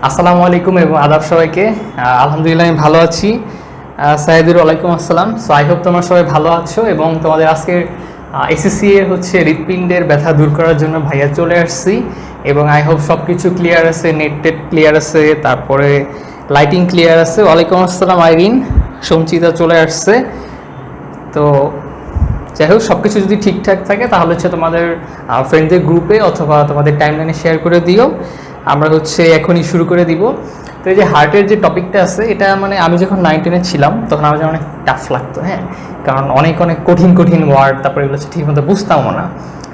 আসসালামু আলাইকুম এবং আদাব সবাইকে। আলহামদুলিল্লাহ আমি ভালো আছি। সাইদুর ওয়ালাইকুম আসসালাম। সো আই হোপ তোমরা সবাই ভালো আছো এবং তোমাদের আজকের এসএসসি এর হচ্ছে হৃৎপিণ্ডের ব্যথা দূর করার জন্য ভাইয়া চলে আসছি এবং আই হোপ সব কিছু ক্লিয়ার আছে, নেট টেট ক্লিয়ার আছে, তারপরে লাইটিং ক্লিয়ার আছে। ওয়ালাইকুম আসসালাম আইরিন, সঞ্চিতা চলে আসছে। তো যাই হোক সব কিছু যদি ঠিকঠাক থাকে তাহলে হচ্ছে তোমাদের ফ্রেন্ডদের গ্রুপে অথবা তোমাদের টাইমলাইনে শেয়ার করে দিও। আমরা হচ্ছে এখনই শুরু করে দিব। তো এই যে হার্টের যে টপিকটা আছে এটা মানে আমি যখন 9-10 ছিলাম তখন আমার অনেক টাফ লাগতো, হ্যাঁ, কারণ অনেক অনেক কঠিন কঠিন ওয়ার্ড, তারপরে এগুলো হচ্ছে ঠিকমতো বুঝতামও না।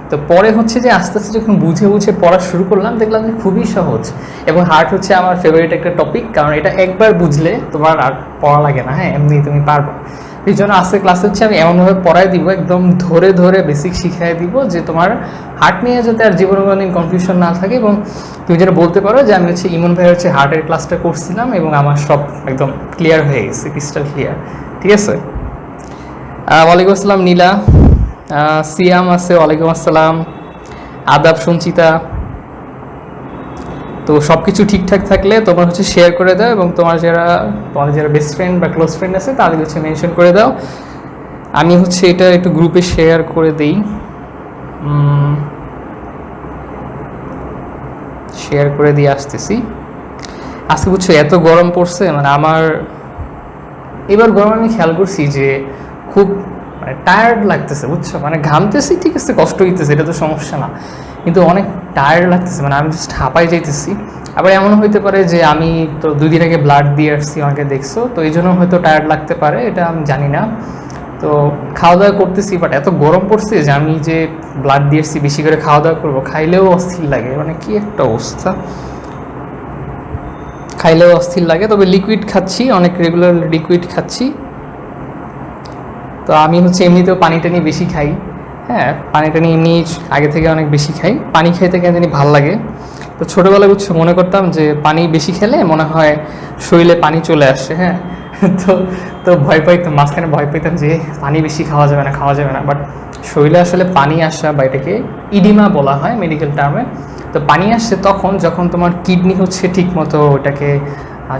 তো পরে হচ্ছে যে আস্তে আস্তে যখন বুঝে বুঝে পড়া শুরু করলাম দেখলাম যে খুবই সহজ এবং হার্ট হচ্ছে আমার ফেভারিট একটা টপিক, কারণ এটা একবার বুঝলে তোমার আর পড়া লাগে না, হ্যাঁ, এমনি তুমি পারবে। এই জন্য আজকে ক্লাসে হচ্ছে আমি এমনভাবে পড়াই দিব, একদম ধরে ধরে বেসিক শিখিয়ে দিব যে তোমার হার্ট নিয়ে যাতে আর জীবনে কোনোদিন কনফিউশন না থাকে এবং তুমি যেটা বলতে পারো যে আমি হচ্ছে ইমন ভাই হচ্ছে হার্টের ক্লাসটা করছিলাম এবং আমার সব একদম ক্লিয়ার হয়ে গেছে, ক্রিস্টাল ক্লিয়ার। ঠিক আছে। ওয়ালাইকুম আসসালাম নীলা, সিয়াম আছে, ওয়ালাইকুম আসসালাম, আদাব সঞ্চিতা। তো সব কিছু ঠিকঠাক থাকলে তোমার হচ্ছে শেয়ার করে দাও এবং তোমাদের যারা বেস্ট ফ্রেন্ড বা ক্লোজ ফ্রেন্ড আছে তাদের হচ্ছে মেনশন করে দাও। আমি হচ্ছে এটা একটু গ্রুপে শেয়ার করে দিই, শেয়ার করে দিয়ে আসতেছি। আজকে বুঝছো এত গরম পড়ছে, মানে আমার এবার গরম আমি খেয়াল করছি যে খুব মানে টায়ার্ড লাগতেছে, বুঝছো, মানে ঘামতেছি ঠিক আছে, কষ্ট হইতেছে, এটা তো সমস্যা না, কিন্তু অনেক টায়ার্ড লাগতেছে, মানে আমি জাস্ট হাঁপাই যাইতেছি। আবার এমনও হইতে পারে যে আমি তো 2 দিন আগে ব্লাড দিয়ে আসছি, অনেকে দেখছো, তো এই জন্য হয়তো টায়ার্ড লাগতে পারে, এটা আমি জানি না। তো খাওয়া দাওয়া করতেছি, বাট এত গরম পড়ছে যে আমি যে ব্লাড দিয়ে আসছি বেশি করে খাওয়া দাওয়া করবো, খাইলেও অস্থির লাগে, মানে কি একটা অবস্থা, খাইলেও অস্থির লাগে। তবে লিকুইড খাচ্ছি, অনেক রেগুলার লিকুইড খাচ্ছি। তো আমি হচ্ছে এমনিতেও পানি টানি বেশি খাই, হ্যাঁ, পানি টানি এমনি আগে থেকে অনেক বেশি খাই, পানি খাইতে কেন জানি ভালো লাগে। তো ছোটোবেলায় বুঝছো মনে করতাম যে পানি বেশি খেলে মনে হয় শরীরে পানি চলে আসে, হ্যাঁ, তো তো ভয় পাইতাম, মাঝখানে ভয় পাইতাম যে পানি বেশি খাওয়া যাবে না, খাওয়া যাবে না, বাট শরীরে আসলে পানি আসা বা এটাকে ইডিমা বলা হয় মেডিকেল টার্মে। তো পানি আসছে তখন যখন তোমার কিডনি হচ্ছে ঠিক মতো ওটাকে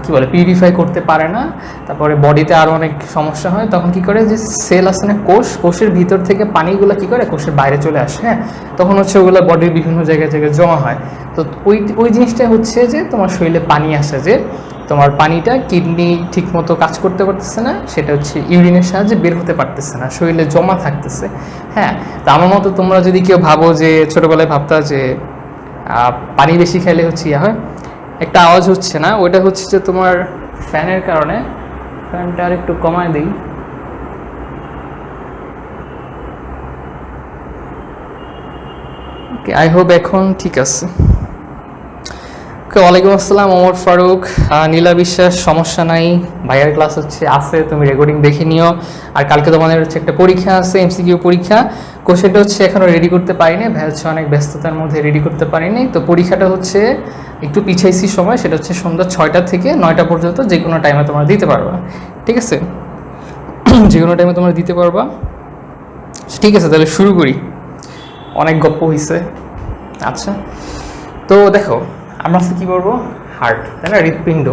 কী বলে পিউরিফাই করতে পারে না, তারপরে বডিতে আরও অনেক সমস্যা হয়, তখন কি করে যে সেল আসে না, কোষের ভিতর থেকে পানিগুলো কি করে কোষের বাইরে চলে আসে, হ্যাঁ, তখন হচ্ছে ওগুলো বডির বিভিন্ন জায়গায় জায়গায় জমা হয়। তো ওই জিনিসটা হচ্ছে যে তোমার শরীরে পানি আসে, যে তোমার পানিটা কিডনি ঠিক মতো কাজ করতে পারতেছে না, সেটা হচ্ছে ইউরিনের সাহায্যে বের হতে পারতেছে না, শরীরে জমা থাকতেছে, হ্যাঁ। তো আমার মতো তোমরা যদি কেউ ভাবো যে ছোটোবেলায় ভাবতা যে পানি বেশি খেলে হচ্ছে ইয়া হয়, একটা আওয়াজ হচ্ছে না, ওইটা হচ্ছে যে তোমার ফ্যানের কারণে। ফ্যানটা আর একটু কমায় দিই। ওকে, আই হোপ এখন ঠিক আছে। ওকে, ওয়ালাইকুম আসসালাম ওমর ফারুক, নীলা বিশ্বাস, সমস্যা নাই, ভাইয়ার ক্লাস হচ্ছে আছে, তুমি রেকর্ডিং দেখে নিও। আর কালকে তোমাদের হচ্ছে একটা পরীক্ষা আছে, এমসিকিউ পরীক্ষা, কোশ্চেনটা হচ্ছে এখনও রেডি করতে পারিনি, ভাই হচ্ছে অনেক ব্যস্ততার মধ্যে রেডি করতে পারিনি। তো পরীক্ষাটা হচ্ছে একটু পিছাইছি সময়, সেটা হচ্ছে সন্ধ্যা 6টা থেকে 9টা পর্যন্ত, যে কোনো টাইমে তোমরা দিতে পারবা, ঠিক আছে, যে কোনো টাইমে তোমরা দিতে পারবা। ঠিক আছে, তাহলে শুরু করি, অনেক গপ্প হয়েছে। আচ্ছা, তো দেখো আমরা কী করবো, হার্ট, তাই না, হৃৎপিণ্ড।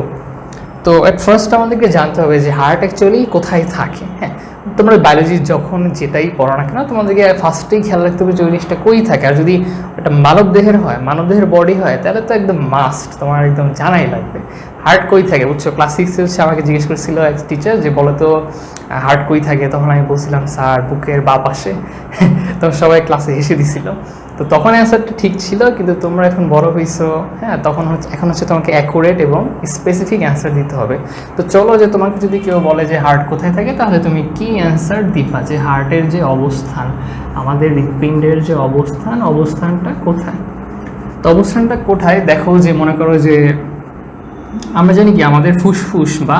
তো অ্যাট ফার্স্ট আমাদেরকে জানতে হবে যে হার্ট অ্যাকচুয়ালি কোথায় থাকে, হ্যাঁ। তোমরা বায়োলজি যখন যেটাই পড়ো না কেন তোমাদেরকে ফার্স্টেই খেয়াল রাখতে হবে যে ওই জিনিসটা কই থাকে। আর যদি একটা মানবদেহের হয়, মানবদেহের বডি হয়, তাহলে তো একদম মাস্ট, তোমার একদম জানাই লাগবে হার্ট কই থাকে, বুঝছো। ক্লাস 6-এ হচ্ছে আমাকে জিজ্ঞেস করছিল এক টিচার যে বলো তো হার্ট কই থাকে, তখন আমি বলছিলাম স্যার বুকের বাঁ পাশে, তখন সবাই ক্লাসে হেসে দিছিল। তো তখন অ্যান্সারটা ঠিক ছিল, কিন্তু তোমরা এখন বড় হয়েছো, হ্যাঁ, তখন এখন হচ্ছে তোমাকে অ্যাকুরেট এবং স্পেসিফিক অ্যান্সার দিতে হবে। তো চলো, যে তোমাকে যদি কেউ বলে যে হার্ট কোথায় থাকে, তাহলে তুমি কি অ্যান্সার দিবা, যে হার্টের যে অবস্থান, আমাদের হৃৎপিণ্ডের যে অবস্থানটা কোথায়। তো অবস্থানটা কোথায় দেখো, যে মনে করো যে আমরা জানি কি আমাদের ফুসফুস বা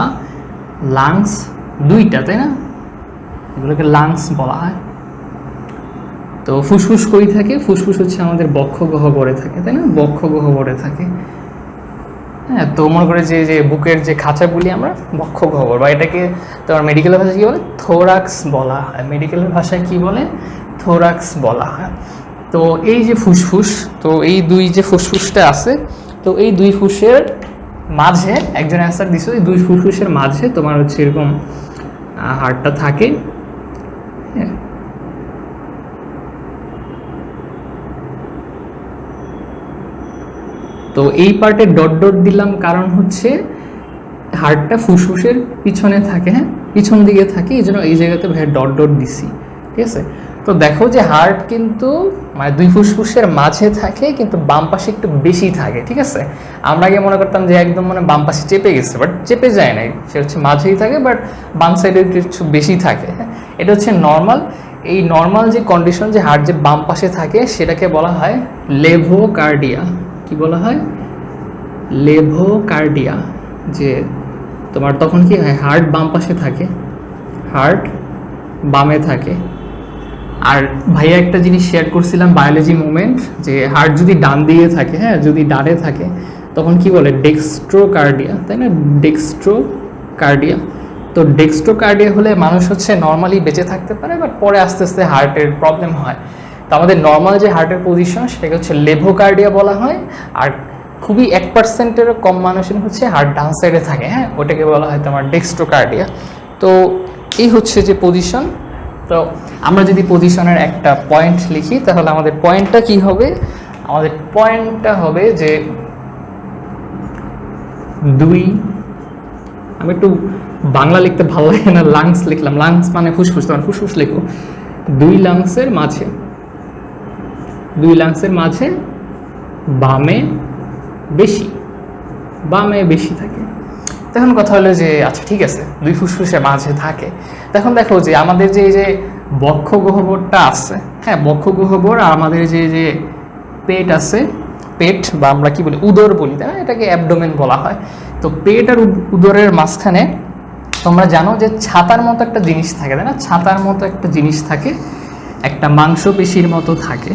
লাংস 2টা, তাই না, এগুলোকে লাংস বলা হয়। তো ফুসফুস কই থাকে, ফুসফুস হচ্ছে আমাদের বক্ষগহ্বরে থাকে, তাই না, বক্ষগহ্বরে থাকে, হ্যাঁ। তো মনে করে যে বুকের যে খাঁচা বলি আমরা বক্ষগহ্বর, বা এটাকে তোমার মেডিকেল ভাষায় কী বলে, থোরাক্স বলা হয়, মেডিকেলের ভাষায় কী বলে, থোরাক্স বলা হয়। তো এই যে ফুসফুস, তো এই দুই যে ফুসফুসটা আছে, তো এই দুই ফুসের মাঝে একজন অ্যান্সার দিছো, এই দুই ফুসফুসের মাঝে তোমার হচ্ছে এরকম হার্টটা থাকে। হ্যাঁ, তো এই পার্টে ডট ডট দিলাম কারণ হচ্ছে হার্টটা ফুসফুসের পিছনে থাকে, হ্যাঁ পিছন দিকে থাকে, এই জন্য এই জায়গাতে ভাই ডট ডট দিছি, ঠিক আছে। তো দেখো যে হার্ট কিন্তু মানে দুই ফুসফুসের মাঝে থাকে, কিন্তু বাম পাশে একটু বেশি থাকে, ঠিক আছে। আমরা আগে মনে করতাম যে একদম মানে বাম পাশে চেপে গেছে, বাট চেপে যায় নাই, সে হচ্ছে মাঝেই থাকে, বাট বাম সাইডে কিছু বেশি থাকে। হ্যাঁ, এটা হচ্ছে নর্মাল। এই নর্মাল যে কন্ডিশন যে হার্ট যে বাম পাশে থাকে সেটাকে বলা হয় লেভোকার্ডিয়া। কি বলা হয়? লেভোকার্ডিয়া। যে তোমার তখন কি হয়, হার্ট বাম পাশে থাকে, হার্ট বামে থাকে। আর ভাইয়া একটা জিনিস শেয়ার করছিলাম বায়োলজি মোমেন্ট, যে হার্ট যদি ডান দিকে থাকে, হ্যাঁ যদি ডানে থাকে তখন কি বলে ডেক্সট্রোকার্ডিয়া, তাই না? ডেক্সট্রোকার্ডিয়া। তো ডেক্সট্রোকার্ডিয়া হলে মানুষ হচ্ছে নর্মালি বেঁচে থাকতে পারে, বাট পরে আস্তে আস্তে হার্টের প্রবলেম হয়। তো আমাদের নর্মাল যে হার্টের পজিশন সেটাকে হচ্ছে লেভোকার্ডিয়া বলা হয়। আর খুবই 1%-এরও কম মানুষের হচ্ছে হার্ট ডান সাইডে থাকে, হ্যাঁ ওটাকে বলা হয় তোমার ডেক্সট্রোকার্ডিয়া। তো এই হচ্ছে যে পজিশন। তো আমরা যদি পজিশনের একটা পয়েন্ট লিখি তাহলে আমাদের পয়েন্টটা কি হবে? আমাদের পয়েন্টটা হবে যে দুই, আমি একটু বাংলা লিখতে ভালো লাগে না, লাংস লিখলাম, লাংস মানে ফুসফুস, তোমার ফুসফুস লিখো। দুই লাংসের মাঝে, দুই লাংসের মাঝে বামে বেশি, বামে বেশি থাকে। তখন কথা হলো যে আচ্ছা ঠিক আছে, দুই ফুসফুসের মাঝে থাকে। তখন দেখো যে আমাদের যে এই যে বক্ষ গহ্বরটা আছে, হ্যাঁ বক্ষ গহ্বর, আর আমাদের যে যে পেট আছে, পেট বা আমরা কি বলি উদর বলি, তাই না? এটাকে অ্যাবডোমেন বলা হয়। তো পেট আর উদরের মাঝখানে তোমরা জানো যে ছাতার মতো একটা জিনিস থাকে, তাই না? ছাতার মতো একটা জিনিস থাকে, একটা মাংসপেশির মতো থাকে।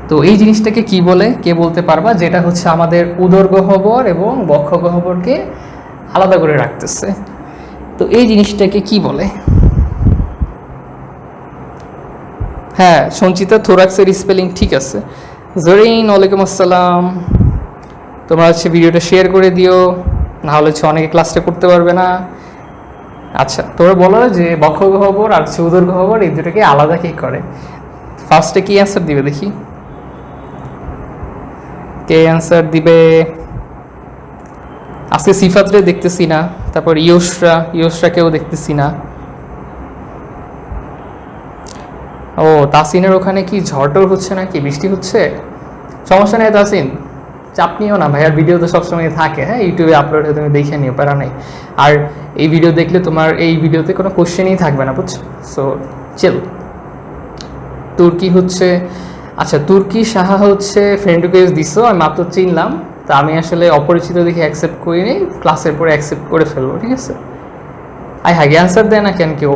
তো এই জিনিসটাকে কি বলে, কে বলতে পারবা? যেটা হচ্ছে আমাদের উদর গহ্বর এবং বক্ষ গহ্বরকে আলাদা করে রাখতেছে। তো এই জিনিসটাকে কি বলে? হ্যাঁ সঞ্চিতা, থোরাক্সের স্পেলিং ঠিক আছে। জরিন, ওয়ালাইকুম আসসালাম। তোমরা হচ্ছে ভিডিওটা শেয়ার করে দিও, না হলে হচ্ছে অনেকে ক্লাসটা করতে পারবে না। আচ্ছা তোমরা বলো যে বক্ষ গহ্বর আর উদর গহ্বর এই দুটোকে আলাদা কি করে? ফার্স্টে কি অ্যান্সার দিবে দেখি, কে অ্যান্সার দিবে? আজকে সিফাতরে দেখতেছি না, তারপর ইয়সরাকেও দেখতেছি না। ও তাসিনের ওখানে কি ঝড়টর হচ্ছে নাকি, বৃষ্টি হচ্ছে? সমস্যা নেই তাসিন, চাপ নিও না, ভাইয়ার ভিডিও তো সবসময় থাকে, হ্যাঁ ইউটিউবে আপলোড হয়ে তুমি দেখে নিও, প্যারা নেই। আর এই ভিডিও দেখলে তোমার এই ভিডিওতে কোনো কোশ্চেনই থাকবে না, বুঝছো? সো চিল। তুর্কি হচ্ছে, আচ্ছা তুর্কি সাহা হচ্ছে ফ্রেন্ড রিকোয়েস্ট দিছো, আমি মাত্র চিনলাম, তা আমি আসলে অপরিচিত দেখে অ্যাকসেপ্ট করিনি, ক্লাসের পরে অ্যাকসেপ্ট করে ফেলবো, ঠিক আছে? আই হ্যাঁ অ্যান্সার দেয় না কেন কেউ?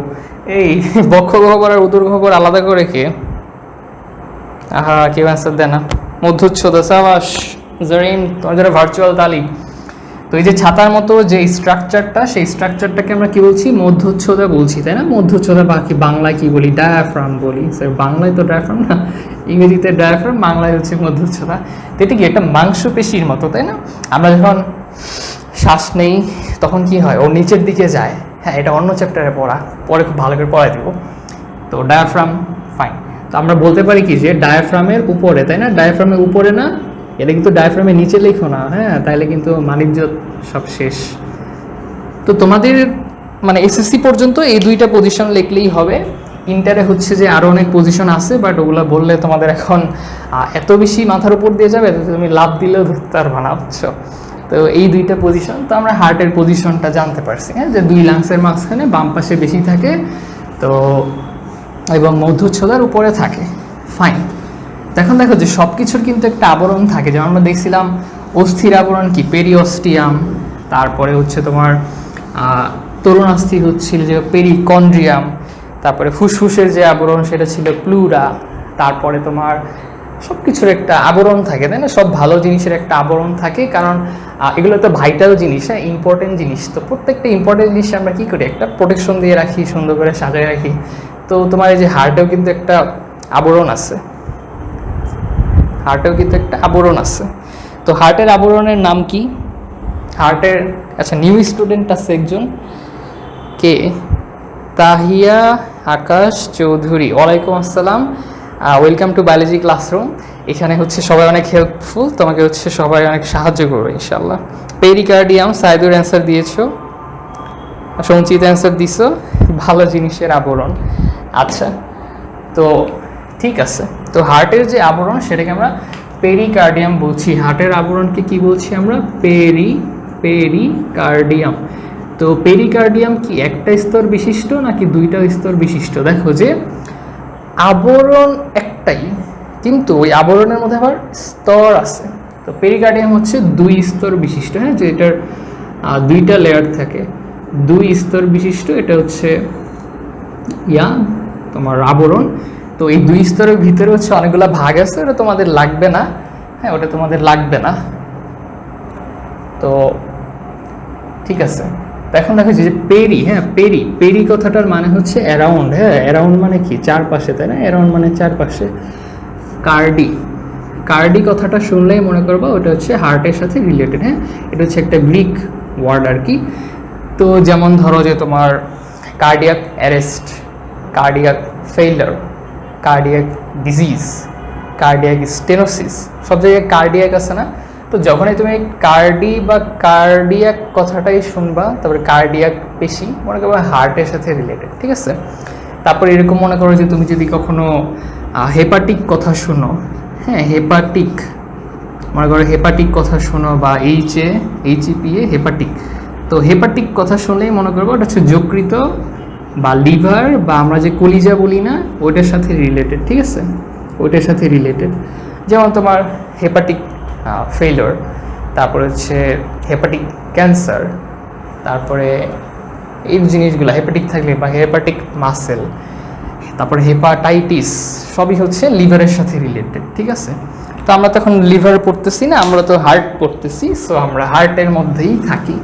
এই বক্ষ গহ্বর আর উদর গহ্বর আলাদা করে কে? আহা কেউ অ্যান্সার দেয় না। মধ্যচ্ছদা, সাবাস জরিন, তোমার যারা ভার্চুয়াল তালি। তো এই যে ছাতার মতো যে স্ট্রাকচারটা, সেই স্ট্রাকচারটাকে আমরা কি বলছি? মধ্যচ্ছদা বলছি, তাই না? মধ্যচ্ছদা বাকি বাংলায় কি বলি? ডায়াফ্রাম বলি। স্যার বাংলায় তো ডায়াফ্রাম না, ইংরেজিতে ডায়াফ্রাম, বাংলায় হচ্ছে মধ্যচ্ছদা। তো এটা কি একটা মাংসপেশির মতো, তাই না? আমরা যখন শ্বাস নেই তখন কি হয়, ও নিচের দিকে যায়। হ্যাঁ এটা অন্য চ্যাপ্টারে পড়া, পরে খুব ভালো করে পড়াই দেবো। তো ডায়াফ্রাম, ফাইন। তো আমরা বলতে পারি কি যে ডায়াফ্রামের উপরে, তাই না? ডায়াফ্রামের উপরে না, এটা কিন্তু ডায়াফ্রামের নিচে লেখো না, হ্যাঁ তাইলে কিন্তু মানিজ্য সব শেষ। তো তোমাদের মানে এসএসসি পর্যন্ত এই দুইটা পজিশন লিখলেই হবে। ইন্টারে হচ্ছে যে আরও অনেক পজিশন আছে, বাট ওগুলো বললে তোমাদের এখন এত বেশি মাথার উপর দিয়ে যাবে তুমি লাভ দিলেও ধরতে পারবা না, বুঝছো? তো এই দুইটা পজিশন, তো আমরা হার্টের পজিশনটা জানতে পারছি, হ্যাঁ যে দুই লাংসের মাঝখানে বাম পাশে বেশি থাকে, তো এবং মধ্যচ্ছদার উপরে থাকে, ফাইন। এখন দেখো যে সব কিছুর কিন্তু একটা আবরণ থাকে, যেমন আমরা দেখছিলাম অস্থির আবরণ কি পেরিঅস্টিয়াম, তারপরে হচ্ছে তোমার তরুণাস্থি হচ্ছিল যে পেরিকন্ড্রিয়াম, তারপরে ফুসফুসের যে আবরণ সেটা ছিল প্লুরা, তারপরে তোমার সব কিছুর একটা আবরণ থাকে, তাই না? সব ভালো জিনিসের একটা আবরণ থাকে, কারণ এগুলো তো ভাইটাল জিনিস, হ্যাঁ ইম্পর্টেন্ট জিনিস। তো প্রত্যেকটা ইম্পর্টেন্ট জিনিস আমরা কী করি, একটা প্রোটেকশন দিয়ে রাখি, সুন্দর করে সাজায় রাখি। তো তোমার এই যে হার্টেও কিন্তু একটা আবরণ আছে, হার্টেও কিন্তু একটা আবরণ আছে। তো হার্টের আবরণের নাম কি? হার্টের আচ্ছা নিউ স্টুডেন্ট আছে একজন, কে? তাহিয়া আকাশ চৌধুরী, ওয়ালাইকুম আসসালাম, ওয়েলকাম টু বায়োলজি ক্লাসরুম। এখানে হচ্ছে সবাই অনেক হেল্পফুল, তোমাকে হচ্ছে সবাই অনেক সাহায্য করবে ইনশাল্লাহ। পেরিকার্ডিয়াম সাইদুর অ্যান্সার দিয়েছো, সঞ্চিত অ্যান্সার দিছো, ভালো জিনিসের আবরণ। আচ্ছা, তো ঠিক আছে, তো হার্টের যে আবরণ সেটাকে আমরা পেরিকার্ডিয়াম বলছি। হার্টের আবরণকে কি বলছি আমরা? পেরিকার্ডিয়াম। তো পেরিকার্ডিয়াম কি একটা স্তর বিশিষ্ট নাকি দুইটা স্তর বিশিষ্ট? দেখো যে আবরণ একটাই, কিন্তু ওই আবরণের মধ্যে আবার স্তর আছে। তো পেরিকার্ডিয়াম হচ্ছে দুই স্তর বিশিষ্ট, হ্যাঁ, যে এটার দুইটা লেয়ার থাকে, দুই স্তর বিশিষ্ট। এটা হচ্ছে তোমার আবরণ। তো এই দুই স্তরের ভিতরে হচ্ছে অনেকগুলো ভাগ আছে, ওটা তোমাদের লাগবে না, হ্যাঁ, ওটা তোমাদের লাগবে না। তো ঠিক আছে, তো এখন দেখো যে পেরি, হ্যাঁ, পেরি কথাটার মানে হচ্ছে অ্যারাউন্ড, হ্যাঁ, অ্যারাউন্ড মানে কি? চারপাশে, তাই না? অ্যারাউন্ড মানে চারপাশে। কার্ডি কথাটা শুনলেই মনে করবো ওটা হচ্ছে হার্টের সাথে রিলেটেড, হ্যাঁ, এটা হচ্ছে একটা গ্রিক ওয়ার্ড আর কি। তো যেমন ধরো যে তোমার cardiac arrest, cardiac failure, cardiac disease, cardiac stenosis, সব জায়গায় কার্ডিয়াক আছে না? তো যখনই তুমি কার্ডিয়াক কথাটাই শুনবা, তারপরে কার্ডিয়াক পেশি মনে করো হার্টের সাথে রিলেটেড, ঠিক আছে? তারপর এরকম মনে করো যে তুমি যদি কখনো হেপাটিক কথা শুনো, হ্যাঁ, হেপাটিক মনে করো হেপাটিক কথা শোনো, বা এইচইপিএ হেপাটিক। তো হেপাটিক কথা শুনলেই মনে করবো ওটা হচ্ছে যকৃত বা লিভার বা আমরা যে কলিজা বলি না, ওইটার সাথে রিলেটেড, ঠিক আছে? ওইটার সাথে রিলেটেড। যেমন তোমার হেপাটিক ফেইলিওর, তারপরে হচ্ছে হেপাটিক ক্যান্সার, তারপরে এই জিনিসগুলো হেপাটিক থাকলে, বা হেপাটিক মাসেল, তারপরে হেপাটাইটিস, সবই হচ্ছে লিভারের সাথে রিলেটেড, ঠিক আছে? তো আমরা তো এখন লিভার পড়তেছি না, আমরা তো হার্ট পড়তেছি, সো আমরা হার্টের মধ্যেই থাকি।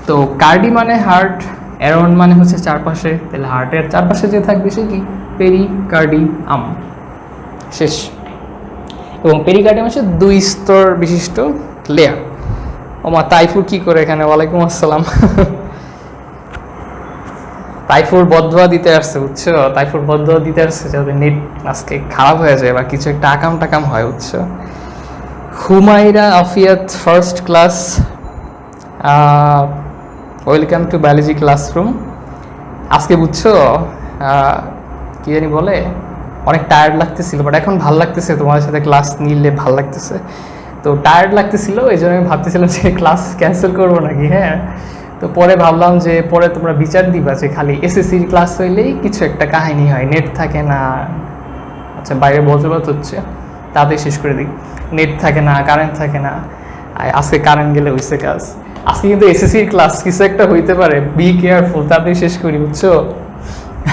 তো কার্ডি মানে হার্ট, অ্যারাউন্ড মানে হচ্ছে চারপাশে, তাহলে হার্টের চারপাশে যে থাকবে সে কি? পেরিকার্ডিয়াম। শেষ। এবং পেরিকার্ডিয়াম হচ্ছে দুই স্তর বিশিষ্ট লেয়ার। ওমা তাইফুর কি করে এখানে? ওয়ালাইকুম আসসালাম। তাইফুর বদদোয়া দিতে আসছে, বুঝছো? তাইফুর বদদোয়া দিতে আসছে যাতে নেট আজকে খারাপ হয়ে যায় বা কিছু একটা আকাম টাকাম হয়, বুঝছো? Humaira Afiyat first class, welcome to biology classroom. আজকে বুঝছো কি জানি বলে, অনেক টায়ার্ড লাগতেছিল, বাট এখন ভাল লাগতেছে, তোমাদের সাথে ক্লাস নিলে ভাল লাগতেছে। তো টায়ার্ড লাগতেছিল, এই জন্য আমি ভাবতেছিলাম যে ক্লাস ক্যান্সেল করবো নাকি, হ্যাঁ। তো পরে ভাবলাম যে পরে তোমরা বিচার দিবা যে খালি এসএসসির ক্লাস হইলেই কিছু একটা কাহিনী হয়, নেট থাকে না, আচ্ছা বাইরে বজ্রপাত হচ্ছে, তাড়াতাড়ি শেষ করে দিই। নেট থাকে না, কারেন্ট থাকে না, আজকে কারেন্ট গেলে হইছে কাজ। আজকে কিন্তু এসএসসির ক্লাস, কিছু একটা হইতে পারে, বি কেয়ারফুল, তাড়াতাড়ি শেষ করি, বুঝছো?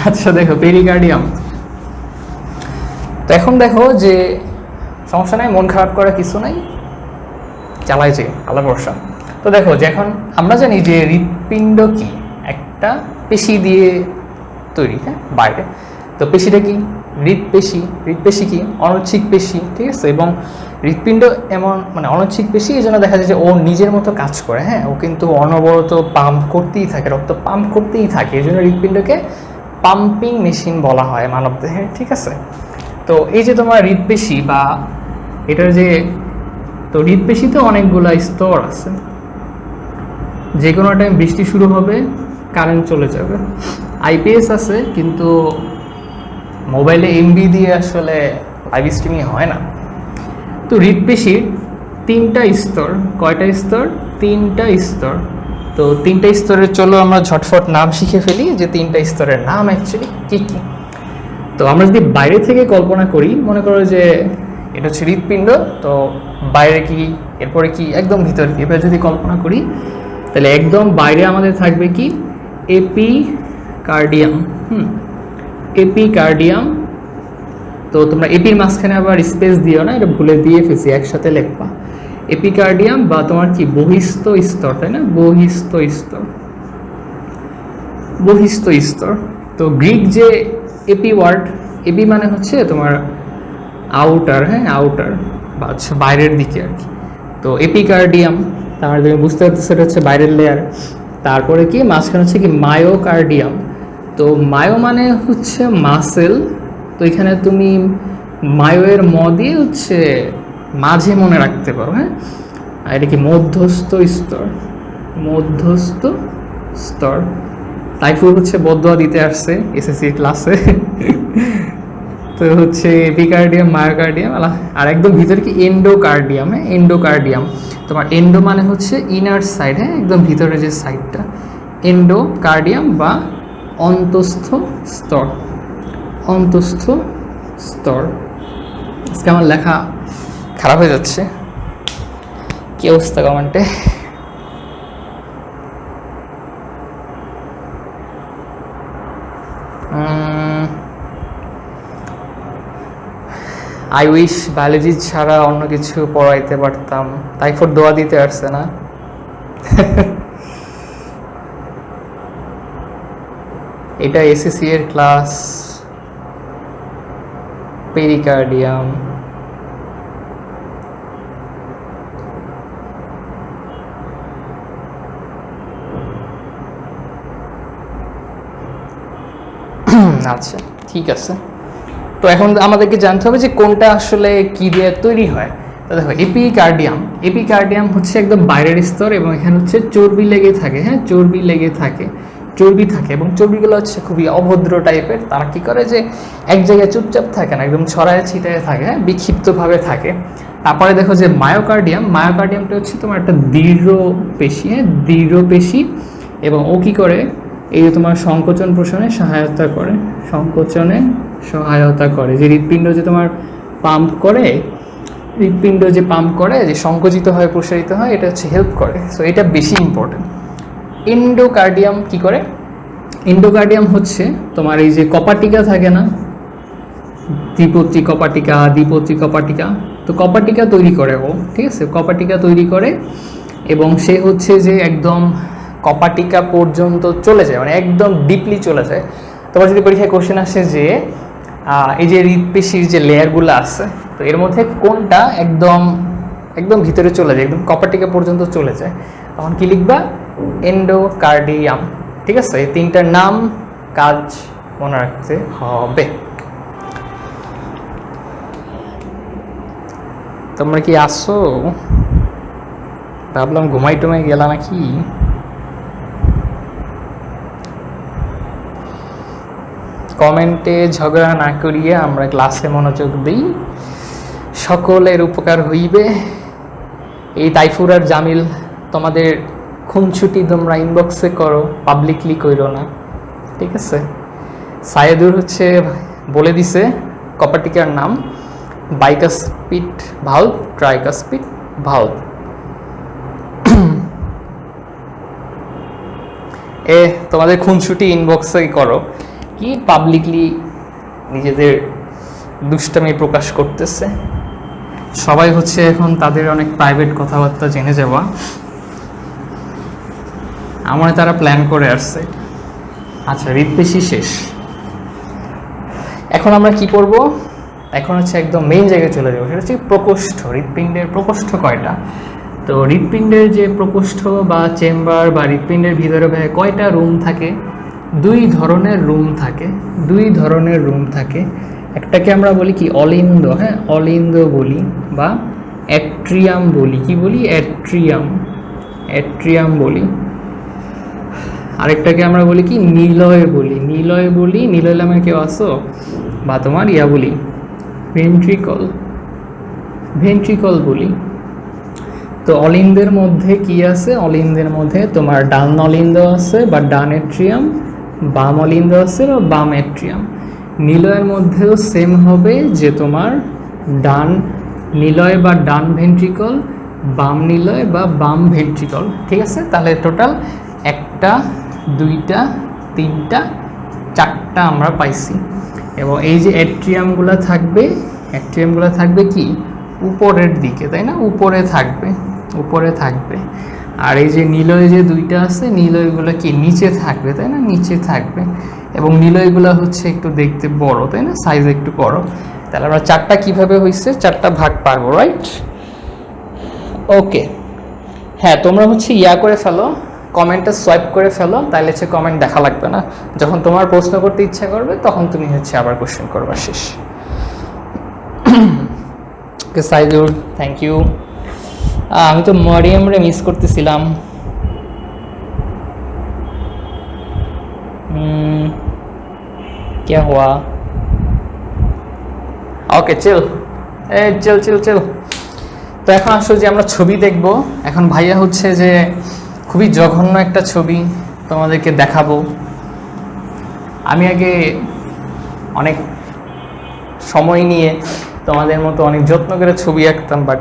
আচ্ছা দেখো পেরিকার্ডিয়াম। তো এখন দেখো যে সমস্যা নাই, মন খারাপ করার কিছু নাই, চালাই যে আল্লাহ ভরসা। তো দেখো যে এখন আমরা জানি যে হৃৎপিণ্ড কি? একটা পেশি দিয়ে তৈরি, হ্যাঁ, বাইরে। তো পেশিটা কি? হৃৎপেশি। হৃৎপেশি কি? অনৈচ্ছিক পেশি, ঠিক আছে? এবং হৃৎপিণ্ড এমন মানে অনৈচ্ছিক পেশি, এই জন্য দেখা যায় যে ও নিজের মতো কাজ করে, হ্যাঁ, ও কিন্তু অনবরত পাম্প করতেই থাকে, রক্ত পাম্প করতেই থাকে, এই জন্য হৃৎপিণ্ডকে পাম্পিং মেশিন বলা হয় মানবদেহে, ঠিক আছে? তো এই যে তোমার হৃৎপেশি বা এটার যে, তো হৃৎপেশিতে অনেকগুলো স্তর আছে, যে কোনো টাইম বৃষ্টি শুরু হবে, কারেন্ট চলে যাবে। আইপিএস আছে, কিন্তু মোবাইলে এমবি দিয়ে আসলে লাইভ স্ট্রিমিং হয় না। তো হৃৎপেশির তিনটা স্তর, কয়টা স্তর? তিনটা স্তর। তো তিনটা স্তরের চলো আমরা ঝটফট নাম শিখে ফেলি, যে তিনটা স্তরের নাম অ্যাকচুয়ালি কী কী। তো আমরা যদি বাইরে থেকে কল্পনা করি, মনে করো যে এটা হচ্ছে হৃৎপিণ্ড, তো বাইরে কি, এরপরে কি, একদম ভিতর কি, এবার যদি কল্পনা করি তাহলে একদম বাইরে আমাদের থাকবে কি? এপিকার্ডিয়াম। এপিকার্ডিয়াম। তো তোমরা এপির মাঝখানে আবার স্পেস দিও না, এটা ভুলে দিয়ে ফেলছি, একসাথে লিখবা। এপিকার্ডিয়াম বা তোমার কি বহিস্থ স্তর, তাই না? বহিস্থ স্তর, বহিস্থ স্তর। তো গ্রিক যে এপি ওয়ার্ড, এপি মানে হচ্ছে তোমার আউটার, হ্যাঁ, আউটার বা হচ্ছে বাইরের দিকে আর কি। তো এপিকার্ডিয়াম তার মানে তুমি বুঝতে পারতেছো এটা হচ্ছে বাইরের লেয়ার। তারপরে কি মাঝখানে হচ্ছে কি মায়োকার্ডিয়াম। তো মায়ো মানে হচ্ছে মাসেল, তো এখানে তুমি মায়োয়ের ম দিয়ে হচ্ছে মাঝে মনে রাখতে পারো, হ্যাঁ। আর এটা কি মধ্যস্থ স্তর, মধ্যস্থ স্তর। তাইফুর হচ্ছে বদদোয়া দিতে আসছে এসএসসি ক্লাসে। তো হচ্ছে এপিকার্ডিয়াম, মায়োকার্ডিয়াম, আর একদম ভিতরে কি এন্ডোকার্ডিয়াম। হ্যাঁ, এন্ডোকার্ডিয়াম তোমার এন্ডো মানে হচ্ছে ইনার সাইড, হ্যাঁ, একদম ভিতরে যে সাইডটা, এন্ডোকার্ডিয়াম বা অন্তস্থ স্তর, অন্তস্থ স্তর। আজকে আমার লেখা খারাপ হয়ে যাচ্ছে, কি অবস্থা কমেন্টে? আই উইশ বায়োলজি ছাড়া অন্য কিছু পড়াইতে পারতাম, তাই ফোর দোয়া দিতে আসছে না। এটা এসএসসি এর ক্লাস, পেরিকার্ডিয়াম। আচ্ছা ঠিক আছে, তো এখন আমাদেরকে জানতে হবে যে কোনটা আসলে কি দিয়ে তৈরি হয়। তো দেখো এপিকার্ডিয়াম, এপিকার্ডিয়াম হচ্ছে একদম বাইরের স্তর এবং এখানে হচ্ছে চর্বি লেগে থাকে, হ্যাঁ, চর্বি লেগে থাকে, চর্বি থাকে এবং চর্বিগুলো হচ্ছে খুবই অভদ্র টাইপের। তারা কি করে যে এক জায়গায় চুপচাপ থাকে না, একদম ছড়ায় ছিটায় থাকে, হ্যাঁ, বিক্ষিপ্তভাবে থাকে। তারপরে দেখো যে মায়োকার্ডিয়াম, মায়োকার্ডিয়ামটা হচ্ছে তোমার একটা দৃঢ় পেশি, হ্যাঁ, দৃঢ় পেশি, এবং ও কী করে, এই যে তোমার সংকোচন প্রসারণে সহায়তা করে, সংকোচনে সহায়তা করে। যে হৃৎপিণ্ড যে তোমার পাম্প করে, হৃৎপিণ্ড যে পাম্প করে, যে সংকুচিত হয় প্রসারিত হয়, এটা হচ্ছে হেল্প করে। সো এটা বেশি ইম্পর্টেন্ট। এন্ডোকার্ডিয়াম কি করে? এন্ডোকার্ডিয়াম হচ্ছে তোমার এই যে কপাটিকা থাকে না, দ্বিপত্রী কপাটিকা, দ্বিপত্রী কপাটিকা, তো কপাটিকা তৈরি করে ও, ঠিক আছে, কপাটিকা তৈরি করে এবং সে হচ্ছে যে একদম কপাটিকা পর্যন্ত চলে যায়, মানে একদম ডিপলি চলে যায়। তোমার যদি পরীক্ষায় কোশ্চেন আসে যে এই যে হৃৎপেশির যে লেয়ারগুলো আছে, তো এর মধ্যে কোনটা একদম একদম ভিতরে চলে যায়, একদম কপাটিকা পর্যন্ত চলে যায়, তখন কি লিখবা? এন্ডোকার্ডিয়াম। ঠিক আছে, এই তিনটার নাম কাজ মনে রাখতে হবে। তোমরা কি আসো? ভাবলাম ঘুমাই টুমাই গেলা নাকি। কমেন্টে ঝগড়া না করিয়ে আমরা ক্লাসে মনোযোগ দিই, সকলের উপকার হইবে। এই তাইফুর আর জামিল তোমাদের খুনছুটি তোমরা ইনবক্সে করো, পাবলিকলি করো না, ঠিক আছে। সায়েদুর হচ্ছে বলে দিছে কপাটিকার নাম বাইকাসপিড ভালভ, ট্রাইকাসপিড ভালভ। তোমাদের খুনছুটি ইনবক্সে করো, কি পাবলিকলি নিজেদের দুষ্টামি প্রকাশ করতেছে। সবাই হচ্ছে এখন তাদের অনেক প্রাইভেট কথাবার্তা জেনে যাওয়া, আমার তারা প্ল্যান করে আসছে। আচ্ছা, হৃৎপেশি শেষ, এখন আমরা কি করব? এখন হচ্ছে একদম মেইন জায়গায় চলে যাবো, সেটা হচ্ছে প্রকোষ্ঠ। হৃৎপিণ্ডের প্রকোষ্ঠ কয়টা? তো হৃৎপিণ্ডের যে প্রকোষ্ঠ বা চেম্বার বা হৃৎপিণ্ডের ভিতরে কয়টা রুম থাকে? দুই ধরনের রুম থাকে, দুই ধরনের রুম থাকে। একটাকে আমরা বলি কি অলিন্দ, হ্যাঁ, অলিন্দ বলি বা অ্যাট্রিয়াম বলি। কি বলি? অ্যাট্রিয়াম, অ্যাট্রিয়াম বলি। আরেকটাকে আমরা বলি কি নিলয় বলি, নিলয় বলি। নিলয় নামে কেউ আসো? বা তোমার ইয়া বলি ভেন্ট্রিকল, ভেন্ট্রিকল বলি। তো অলিন্দের মধ্যে কি আছে? অলিন্দের মধ্যে তোমার ডান অলিন্দ আছে বা ডান এট্রিয়াম, বাম অলিন্দ আছে বা বাম এট্রিয়াম। নিলয়ের মধ্যেও সেম হবে যে তোমার ডান নিলয় বা ডান ভেন্ট্রিকল, বাম নিলয় বা বাম ভেন্ট্রিকল, ঠিক আছে। তাহলে টোটাল একটা, দুইটা, তিনটা, চারটা আমরা পাইছি। এবং এই যে অ্যাট্রিয়ামগুলো থাকবে, অ্যাট্রিয়ামগুলো থাকবে কি উপরের দিকে, তাই না? উপরে থাকবে, উপরে থাকবে। আর এই যে নিলয় যে দুইটা আছে, নিলয়গুলো কি নিচে থাকবে, তাই না? নিচে থাকবে। এবং নিলয়গুলো হচ্ছে একটু দেখতে বড়, তাই না? সাইজ একটু বড়। তাহলে আমরা চারটা কিভাবে হয়েছে, চারটা ভাগ পারবো, রাইট? ওকে, হ্যাঁ, তোমরা হচ্ছে ইয়া করে ফেলো, কমেন্টটা সোয়াইপ করে ফেলো, তাহলে হচ্ছে কমেন্ট দেখা লাগবে না। যখন তোমার প্রশ্ন করতে ইচ্ছা করবে তখন তুমি হচ্ছে আবার কোশ্চেন করবা, শেষ। ওকে সাইদুর, থ্যাংক ইউ। আমি তো মরিয়মরে মিস করতেছিলাম। क्या हुआ? ওকে চিল, এই চিল চিল চিল। তো এখন আসলে যে আমরা ছবি দেখব, এখন ভাইয়া হচ্ছে যে খুবই জঘন্য একটা ছবি তোমাদেরকে দেখাবো। আমি আগে অনেক সময় নিয়ে তোমাদের মতো অনেক যত্ন করে ছবি আঁকতাম, বাট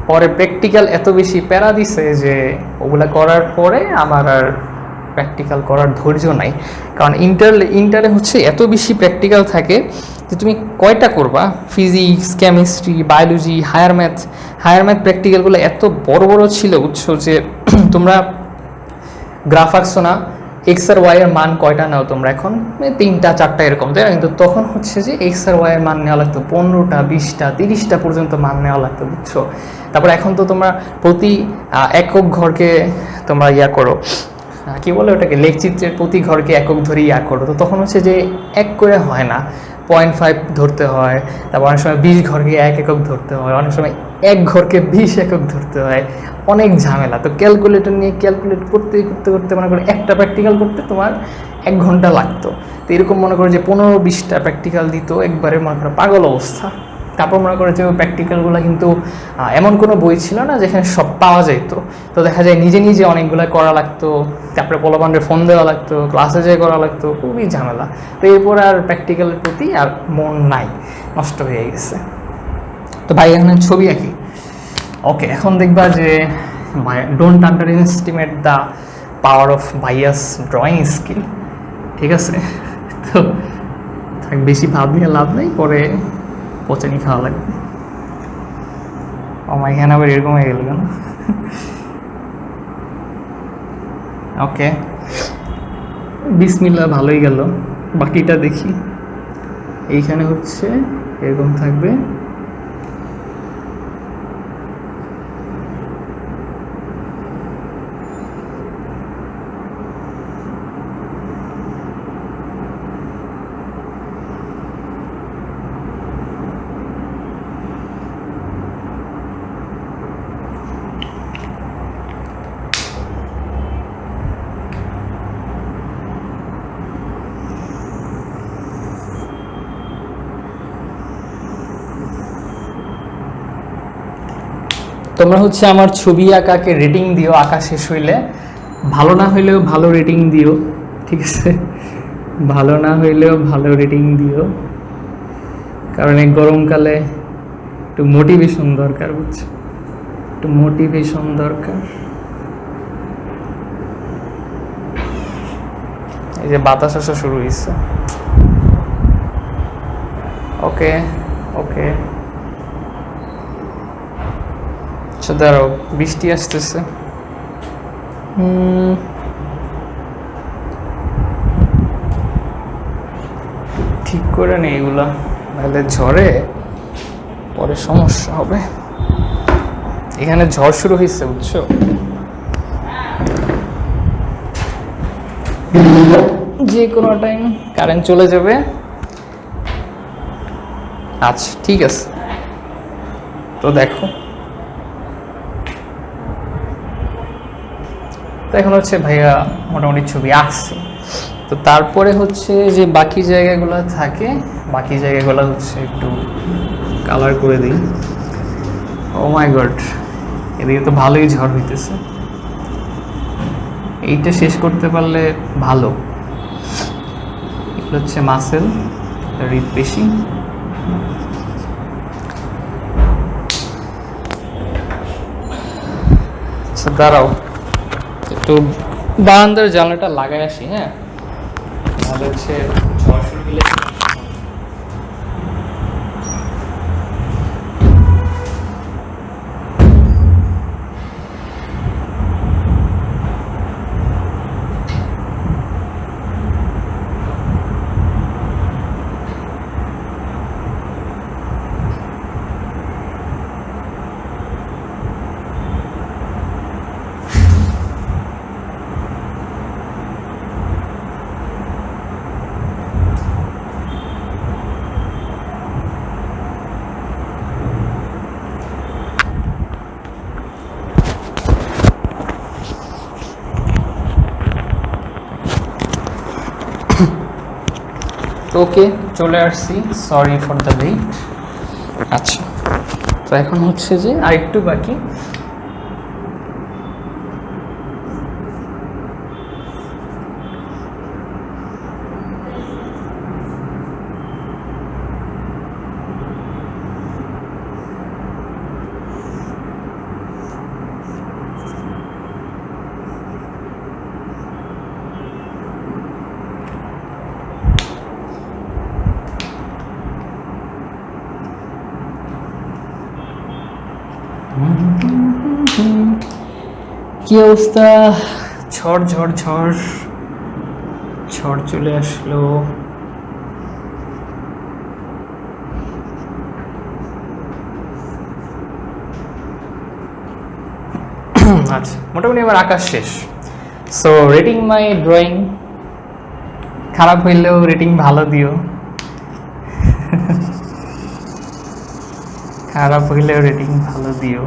পরে প্র্যাকটিক্যাল এত বেশি প্যারা দিছে যে ওগুলা করার পরে আমার আর প্র্যাকটিক্যাল করার ধৈর্য নাই। কারণ ইন্টারে হচ্ছে এত বেশি প্র্যাকটিক্যাল থাকে যে তুমি কয়টা করবা? Physics, chemistry, biology, higher math প্র্যাকটিক্যালগুলো এত বড় বড় ছিল, বুঝছো, যে তোমরা গ্রাফ আঁকছো না, এক্স আর ওয়াই এর মান কয়টা নাও তোমরা এখন? 3টা 4টা এরকম, তাই না? কিন্তু তখন হচ্ছে যে এক্স আর ওয়াই এর মান নেওয়া লাগতো 15টা 20টা 30টা পর্যন্ত মান নেওয়া লাগতো, বুঝছো। তারপর এখন তো তোমরা প্রতি একক ঘরকে তোমরা ইয়া করো, কি বলে ওটাকে, লেখচিত্রের প্রতি ঘরকে একক ধরে ইয়া করো। তো তখন হচ্ছে যে এক করে হয় না, 0.5 ধরতে হয়। তারপর অনেক সময় 20 ঘরকে 1 একক ধরতে হয়, অনেক সময় 1 ঘরকে 20 একক ধরতে হয়, অনেক ঝামেলা। তো ক্যালকুলেটর নিয়ে ক্যালকুলেট করতে করতে করতে মনে করো একটা প্র্যাকটিক্যাল করতে তোমার 1 ঘন্টা লাগতো। তো এরকম মনে করো যে 15-20টা প্র্যাকটিক্যাল দিত একবারে, মনে করো পাগল অবস্থা। তারপর মনে করো যে ওই প্র্যাকটিক্যালগুলো কিন্তু এমন কোনো বই ছিল না যেখানে সব পাওয়া যেত। তো দেখা যায় নিজে নিজে অনেকগুলো করা লাগতো, তারপরে পোলাপান্ডের ফোন দেওয়া লাগতো, ক্লাসে যেয়ে করা লাগতো, খুবই ঝামেলা। তো এরপর আর প্র্যাকটিক্যালের প্রতি আর মন নাই, নষ্ট হয়ে গেছে। তো ভাই এখানে ছবি আঁকি। ওকে, এখন দেখবা যে don't underestimate the power of ভাইয়াস ড্রয়িং স্কিল, ঠিক আছে? তো বেশি ভাব নিয়ে লাভ নেই, পরে পচানি খাওয়া লাগবে। আমার এখানে আবার এরকম হয়ে গেল কেন? ওকে, বিসমিল্লাহ, ভালোই গেল। বাকিটা দেখি। এইখানে হচ্ছে এরকম থাকবে। তোমরা হচ্ছে আমার ছবি আঁকাকে রেটিং দিও, আঁকা শেষ হইলে। ভালো না হইলেও ভালো রেটিং দিও, ঠিক আছে? ভালো না হইলেও ভালো রেটিং দিও, কারণ এই গরমকালে একটু মোটিভেশন দরকার, বুঝছো, একটু মোটিভেশন দরকার। এই যে বাতাস আসা শুরু হয়েছে। ওকে ওকে, দাঁড়াও, বৃষ্টি আসতেছে। ঠিক করে নেই এগুলা, নাহলে ঝড়ে পরে সমস্যা হবে। এখানে ঝড় শুরু হয়েছে, বুঝছো, যে কোনো টাইম কারেন্ট চলে যাবে। আচ্ছা ঠিক আছে, তো দেখো। তো এখন হচ্ছে ভাইয়া মোটামুটি ছবি আঁকছে। তো তারপরে হচ্ছে যে বাকি জায়গাগুলো থাকে, বাকি জায়গাগুলো হচ্ছে একটু কালার করে দিই। ও মাই গড, এদিকে তো ভালোই ঝড় হইতেছে। এইটা শেষ করতে পারলে ভালো। এগুলো হচ্ছে মাসেল, হৃদপেশি। আচ্ছা দাঁড়াও, একটু বারান্দার জানলাটা লাগাই আসি। হ্যাঁ, তাহলে হচ্ছে ঝড় শুরু হলে ওকে চলে আসছি, সরি ফর দ্য ওয়েট। আচ্ছা, তো এখন হচ্ছে যে আরেকটু বাকি। কি অবস্থা? ঝড় ঝড় ঝড় ঝড় চলে আসলো। আচ্ছা, মোটামুটি আমার আঁকা শেষ। সো রেটিং মাই ড্রয়িং, খারাপ হইলেও রেটিং ভালো দিও, খারাপ হইলেও রেটিং ভালো দিও।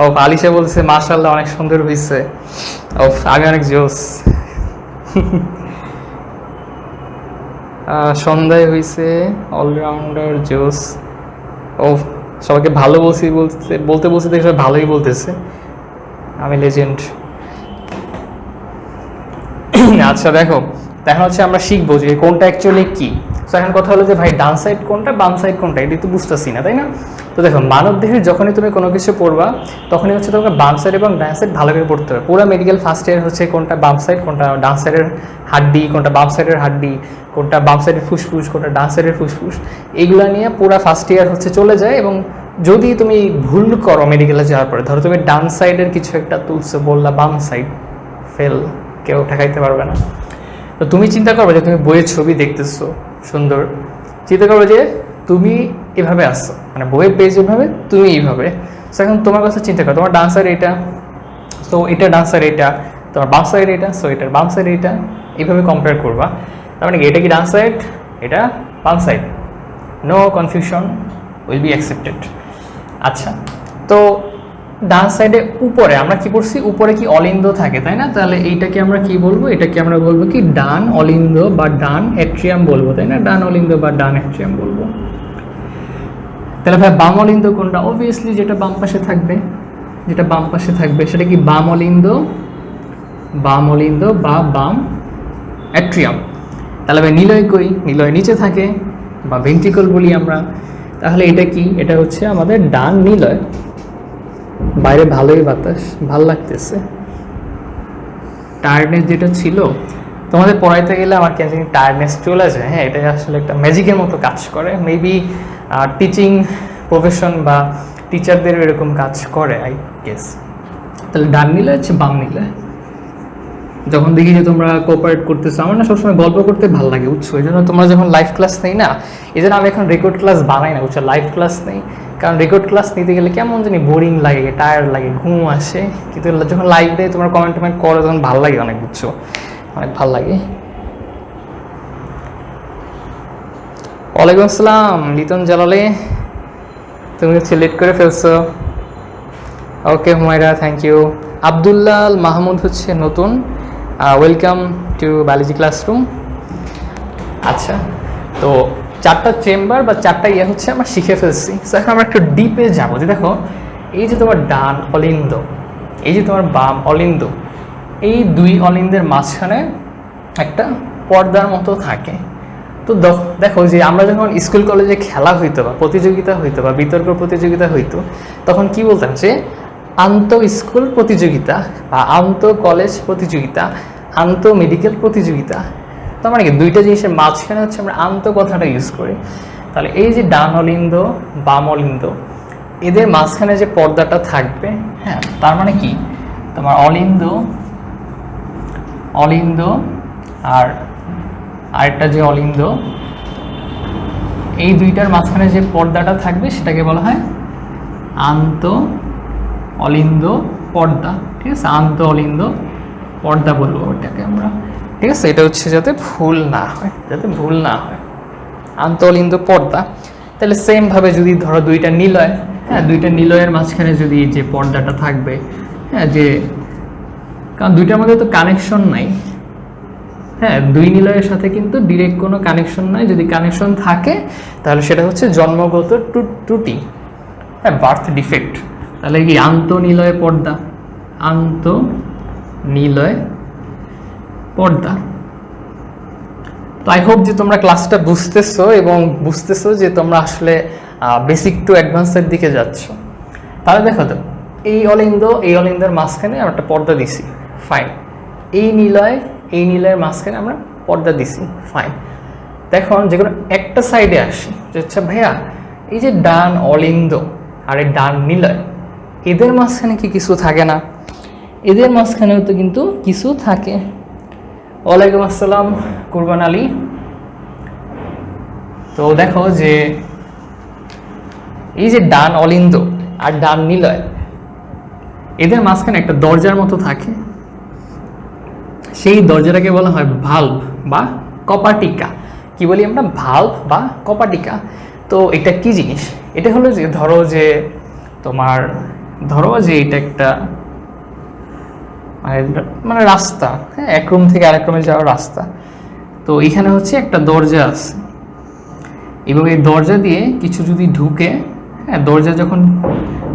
ও আলিশা বলছে মাশাআল্লাহ অনেক সুন্দর হয়েছে। ও আমি অনেক জোস। সন্ধ্যায় হয়েছে অলরাউন্ডার জোস। ও সবাইকে ভালো বলতে বলতে দেখে সবাই ভালোই বলতেছে, আমি লেজেন্ড। আচ্ছা দেখো, এখন হচ্ছে আমরা শিখবো যে কোনটা অ্যাকচুয়ালি কি। তো এখন কথা হলো যে ভাই ডান সাইড কোনটা বাম সাইড কোনটা, এটি তো বুঝতেছি না, তাই না? তো দেখো, মানব দেহের যখনই তুমি কোনো কিছু পড়বা তখনই হচ্ছে তোমাকে বাম সাইড এবং ডান সাইড ভালো করে পড়তে হবে। পুরো মেডিকেল ফার্স্ট ইয়ার হচ্ছে কোনটা বাম সাইড, কোনটা ডান সাইডের হাড্ডি, কোনটা বাম সাইডের হাড্ডি, কোনটা বাম সাইডের ফুসফুস, কোনটা ডান সাইডের ফুসফুস, এইগুলো নিয়ে পুরো ফার্স্ট ইয়ার হচ্ছে চলে যায়। এবং যদি তুমি ভুল করো মেডিকেলে যাওয়ার পরে, ধরো তুমি ডান সাইডের কিছু একটা তুলছো, বললা বাম সাইড, ফেল, কেউ ঠেকাইতে পারবে না। তো তুমি চিন্তা করবে যে তুমি বইয়ের ছবি দেখতেছো সুন্দর, চিন্তা করবে যে তুমি এভাবে আসছো, মানে বইয়ের পেজ এভাবে, তুমি এইভাবে। সো এখন তোমার কথা চিন্তা করো, তোমার ডান সাইড এটা, সো এটা ডান সাইড এটা, তোমার বাম সাইড এটা, সো এটার বাম সাইড এটা, এইভাবে কম্পেয়ার করবা। তার মানে এটা কি ডান সাইড, এটা বাম side, no confusion, will be accepted. আচ্ছা, তো ডান সাইডে উপরে আমরা কি পড়ছি, উপরে কি অলিন্দ থাকে, তাই না? তাহলে এইটাকে আমরা কি বলবো, এটাকে আমরা বলবো কি ডান অলিন্দ বা ডান অ্যাট্রিয়াম বলবো, তাই না? ডান অলিন্দ বা ডান অ্যাট্রিয়াম বলবো। তাহলে ভাই বাম অলিন্দ কোনটা? অবভিয়াসলি যেটা বাম পাশে থাকবে, যেটা বাম পাশে থাকবে সেটা কি বাম অলিন্দ, বাম অলিন্দ বা বাম অ্যাট্রিয়াম। তাহলে ভাই নিলয় কই? নিলয় নিচে থাকে বা ভেন্ট্রিকল বলি আমরা। তাহলে এটা কি? এটা হচ্ছে আমাদের ডান নিলয়। বাইরে ভালোই বাতাস, ভাল লাগতেছে। টায়ার্ডনেস যেটা ছিল তোমাদের পড়াইতে গেলে আমার কেন জানি টায়ার্ডনেস চলে যায়। হ্যাঁ, এটা আসলে একটা ম্যাজিকের মতো কাজ করে। মেবি টিচিং প্রফেশন বা টিচারদের এরকম কাজ করে, আই গেস। তাহলে ডান নিলে হচ্ছে বাম নিলে। যখন দেখি যে তোমরা কোঅপারেট করতেছো, আমার না সবসময় গল্প করতে ভালো লাগে, বুঝছো? এই জন্য তোমরা যখন লাইভ ক্লাস নেই না, এই জন্য আমি এখন রেকর্ড ক্লাস বানাই না, বুঝছো? লাইভ ক্লাস নেই, কারণ রেকর্ড ক্লাস নিতে গেলে কেমন জানি বোরিং লাগে, টায়ার্ড লাগে, ঘুম আসে। কিন্তু যখন লাইভ দেয় তোমরা কমেন্ট করো, তখন ভালো লাগে অনেক, বুঝছো? অনেক ভালো লাগে। ওয়ালাইকুম আসসালাম লিটন জালালে, তুমি হচ্ছে লেট করে ফেলছো। ওকে হুমায়রা, থ্যাংক ইউ। আবদুল্লাহ মাহমুদ হচ্ছে নতুন, ওয়েলকাম টু বায়োলজি ক্লাসরুম। আচ্ছা, তো 4টা চেম্বার বা 4টা ইয়ে হচ্ছে আমরা শিখে ফেলছি। তো এখন আমরা একটু ডিপে যাবো। যে দেখো, এই যে তোমার ডান অলিন্দ, এই যে তোমার বাম অলিন্দ, এই দুই অলিন্দের মাঝখানে একটা পর্দার মতো থাকে। তো দেখো যে আমরা যখন স্কুল কলেজে খেলা হইতো বা প্রতিযোগিতা হইতো বা বিতর্ক প্রতিযোগিতা হইতো, তখন কি বলতাম যে আন্ত স্কুল প্রতিযোগিতা বা আন্ত কলেজ প্রতিযোগিতা, আন্ত মেডিকেল প্রতিযোগিতা। তো মানে কি দুইটা জিনিসের মাঝখানে হচ্ছে আমরা আন্ত কথাটা ইউজ করি। তাহলে এই যে ডান অলিন্দ বাম অলিন্দ, এদের মাঝখানে যে পর্দাটা থাকবে, হ্যাঁ, তার মানে কি তোমার অলিন্দ অলিন্দ আর আরেকটা যে অলিন্দ, এই দুইটার মাঝখানে যে পর্দাটা থাকবে সেটাকে বলা হয় আন্ত অলিন্দ পর্দা। ঠিক আছে, আন্ত অলিন্দ পর্দা বলবো ওটাকে আমরা। ঠিক আছে, এটা হচ্ছে যাতে ভুল না হয়, যাতে ভুল না হয়, আন্ত অলিন্দ পর্দা। তাহলে সেমভাবে যদি ধরো দুইটা নিলয়, হ্যাঁ, দুইটা নিলয়ের মাঝখানে যদি যে পর্দাটা থাকবে, হ্যাঁ, যে কারণ দুইটার মধ্যে তো কানেকশন নাই, হ্যাঁ, দুই নিলয়ের সাথে কিন্তু ডিরেক্ট কোনো কানেকশন নাই। যদি কানেকশন থাকে তাহলে সেটা হচ্ছে জন্মগত ত্রুটি, হ্যাঁ, বার্থ ডিফেক্ট। তাহলে কি আন্তঃনিলয় পর্দা, আন্তঃনিলয় পর্দা। তো আই হোপ যে তোমরা ক্লাসটা বুঝতেছো এবং বুঝতেছো যে তোমরা আসলে বেসিক টু অ্যাডভান্সের দিকে যাচ্ছ। তাহলে দেখো তো, এই অলিন্দের মাঝখানে আমরা একটা পর্দা দিছি, ফাইন। এই নিলয়ের মাঝখানে আমরা পর্দা দিছি, ফাইন। দেখুন যে কোনো একটা সাইডে আসি যে আচ্ছা ভাইয়া, এই যে ডান অলিন্দ আর এই ডান নিলয়, এদের মাঝখানে কি কিছু থাকে না? এদের মাঝখানেও তো কিন্তু কিছু থাকে। ওয়ালাইকুম আসসালাম কুরবান আলী। তো দেখো যে এই যে ডান অলিন্দ আর ডান নিলয়, এদের মাঝখানে একটা দরজার মতো থাকে। সেই দরজাটাকে বলা হয় ভাল্ব বা কপাটিকা। কি বলি আমরা? ভাল্ব বা কপাটিকা। তো এটা কি জিনিস? এটা হলো যে ধরো যে এটা একটা মানে রাস্তা, হ্যাঁ, এক রুম থেকে আরেক রুমে যাওয়ার রাস্তা। তো এখানে হচ্ছে একটা দরজা আছে এবং এই দরজা দিয়ে কিছু যদি ঢুকে, হ্যাঁ, দরজা যখন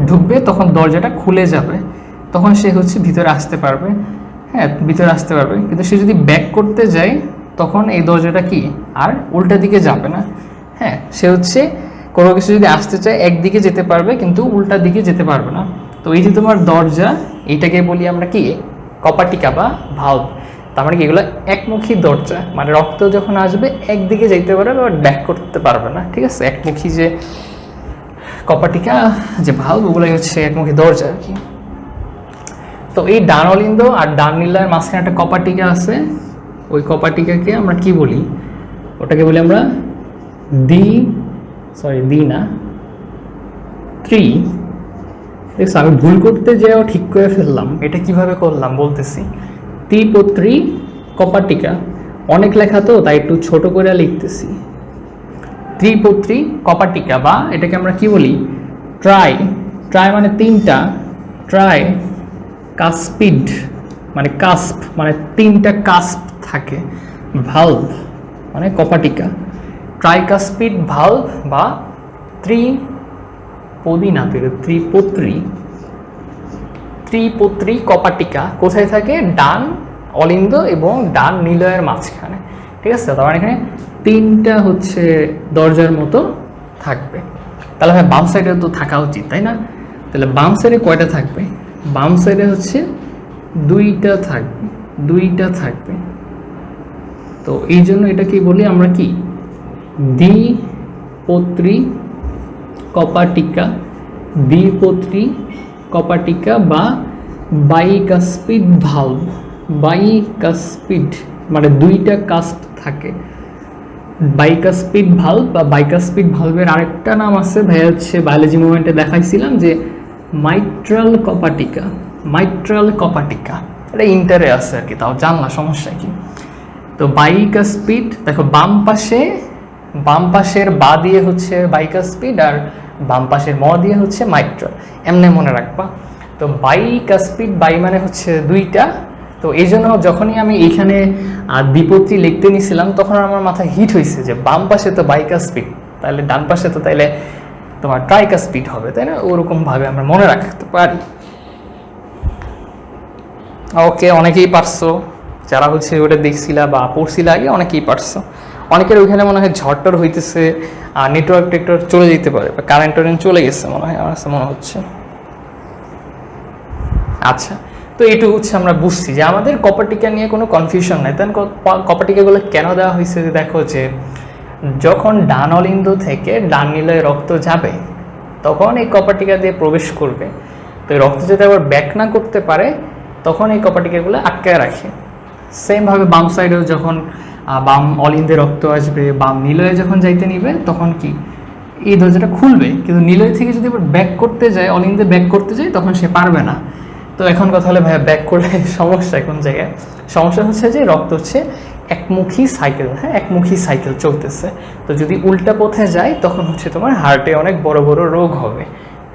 ঢুকবে তখন দরজাটা খুলে যাবে, তখন সে হচ্ছে ভিতরে আসতে পারবে, হ্যাঁ, ভিতরে আসতে পারবে। কিন্তু সে যদি ব্যাক করতে যায় তখন এই দরজাটা কি আর উল্টা দিকে যাবে না, হ্যাঁ, সে হচ্ছে কোনো কিছু যদি আসতে চায় একদিকে যেতে পারবে কিন্তু উল্টা দিকে যেতে পারবে না। তো এই যে তোমার দরজা, এইটাকে বলি আমরা কি? কপাটিকা বা ভাল্ব। তার মানে কি এগুলো একমুখী দরজা, মানে রক্ত যখন আসবে একদিকে যেতে পারবে বা ব্যাক করতে পারবে না, ঠিক আছে? একমুখী যে কপাটিকা যে ভাল্ব, ওগুলোই হচ্ছে একমুখী দরজা আর কি। তো এই ডান অলিন্দ আর ডান নিলয়ের মাঝখানে একটা কপাটিকা আছে। ওই কপাটিকাকে আমরা কি বলি? ওটাকে বলি আমরা ত্রি। দেখছো, আমি ভুল করতে যেও ঠিক করে ফেললাম। এটা কিভাবে করলাম বলতেছি। ত্রিপত্রী কপাটিকা, অনেক লেখা তো তাই একটু ছোট করে লিখতেছি। ত্রিপত্রী কপাটিকা বা এটাকে আমরা কি বলি? ট্রাই মানে তিনটা, ট্রাই কাস্পিড মানে কাস্প, মানে তিনটা কাস্প থাকে। ভাল্ব মানে কপাটিকা, ট্রাইকাস্পিড ভাল্ব বা ত্রিপত্রী কপাটিকা কোথায় থাকে? ডান অলিন্দ এবং ডান নিলয়ের মাঝখানে, ঠিক আছে? তার মানে এখানে তিনটা হচ্ছে দরজার মতো থাকবে। তাহলে ভাই বাম সাইডে তো থাকা উচিত, তাই না? তাহলে বাম সাইডে কয়টা থাকবে? বাম সাইডে হচ্ছে দুইটা থাকবে। তো এই জন্য এটাকে বলি আমরা কি? দ্বিপত্রী কপাটিকা বা বাইকাস্পিড ভাল্ব। বাইকাস্পিড মানে দুইটা কাস্প থাকে। বাইকাস্পিড ভাল্ব বা বাইকাস্পিড ভাল্বের আরেকটা নাম আছে ভাইয়া, হচ্ছে বায়োলজি মুভমেন্টে দেখাইছিলাম যে মাইট্রাল কপাটিকা। এটা ইন্টারে আছে আর কি, তাও জানলা, সমস্যা কি? তো বাইকাস্পিড দেখো, বাম পাশের বা দিয়ে হচ্ছে বাইকাস্পিড আর বাম পাশের ম দিয়ে হচ্ছে মাইট্রাল, এমনি মনে রাখবা। তো বাইকাস্পিড, বাই মানে হচ্ছে দুইটা। তো এই জন্য যখনই আমি এইখানে দ্বিপত্রী লিখতে নিয়েছিলাম তখন আমার মাথায় হিট হয়েছে যে বাম পাশে তো বাইকাস্পিড, তাহলে ডান পাশে তো তাইলে তোমার ট্রাইকাস্পিড হবে, তাই না? ওরকমভাবে আমরা মনে রাখতে পারি। ওকে, অনেকেই পারছো যারা হচ্ছে ওটা দেখছিলা বা পড়ছিলা আগে, অনেকেই পারছো। অনেকের ওইখানে মনে হয় ঝড়টর হইতেছে, আর নেটওয়ার্ক চলে যেতে পারে বা কারেন্ট চলে গেছে মনে হয়, আমার মনে হচ্ছে। আচ্ছা, তো এইটুকু হচ্ছে আমরা বুঝছি যে আমাদের কপাটিকা নিয়ে কোনো কনফিউশন নাই। তাই কপাটিকাগুলো কেন দেওয়া হয়েছে? যে দেখো যে যখন ডান অলিন্দ থেকে ডান নিলয়ে রক্ত যাবে তখন এই কপাটিকা দিয়ে প্রবেশ করবে। তো এই রক্ত যদি আবার ব্যাক না করতে পারে তখন এই কপাটিকাগুলো আটকায় রাখে। সেমভাবে বাম সাইডেও যখন বাম অলিন্দে রক্ত আসবে, বাম নিলয়ে যখন যাইতে নিবে তখন কি এই দরজাটা খুলবে, কিন্তু নিলয় থেকে যদি আবার ব্যাক করতে যায়, অলিন্দে ব্যাক করতে যায়, তখন সে পারবে না। তো এখন কথা হলে ভাইয়া ব্যাক করলে সমস্যা কোন জায়গায়? সমস্যা হচ্ছে যে রক্ত হচ্ছে একমুখী সাইকেল, হ্যাঁ, একমুখী সাইকেল চলতেছে। তো যদি উল্টা পথে যায় তখন হচ্ছে তোমার হার্টে অনেক বড় বড় রোগ হবে,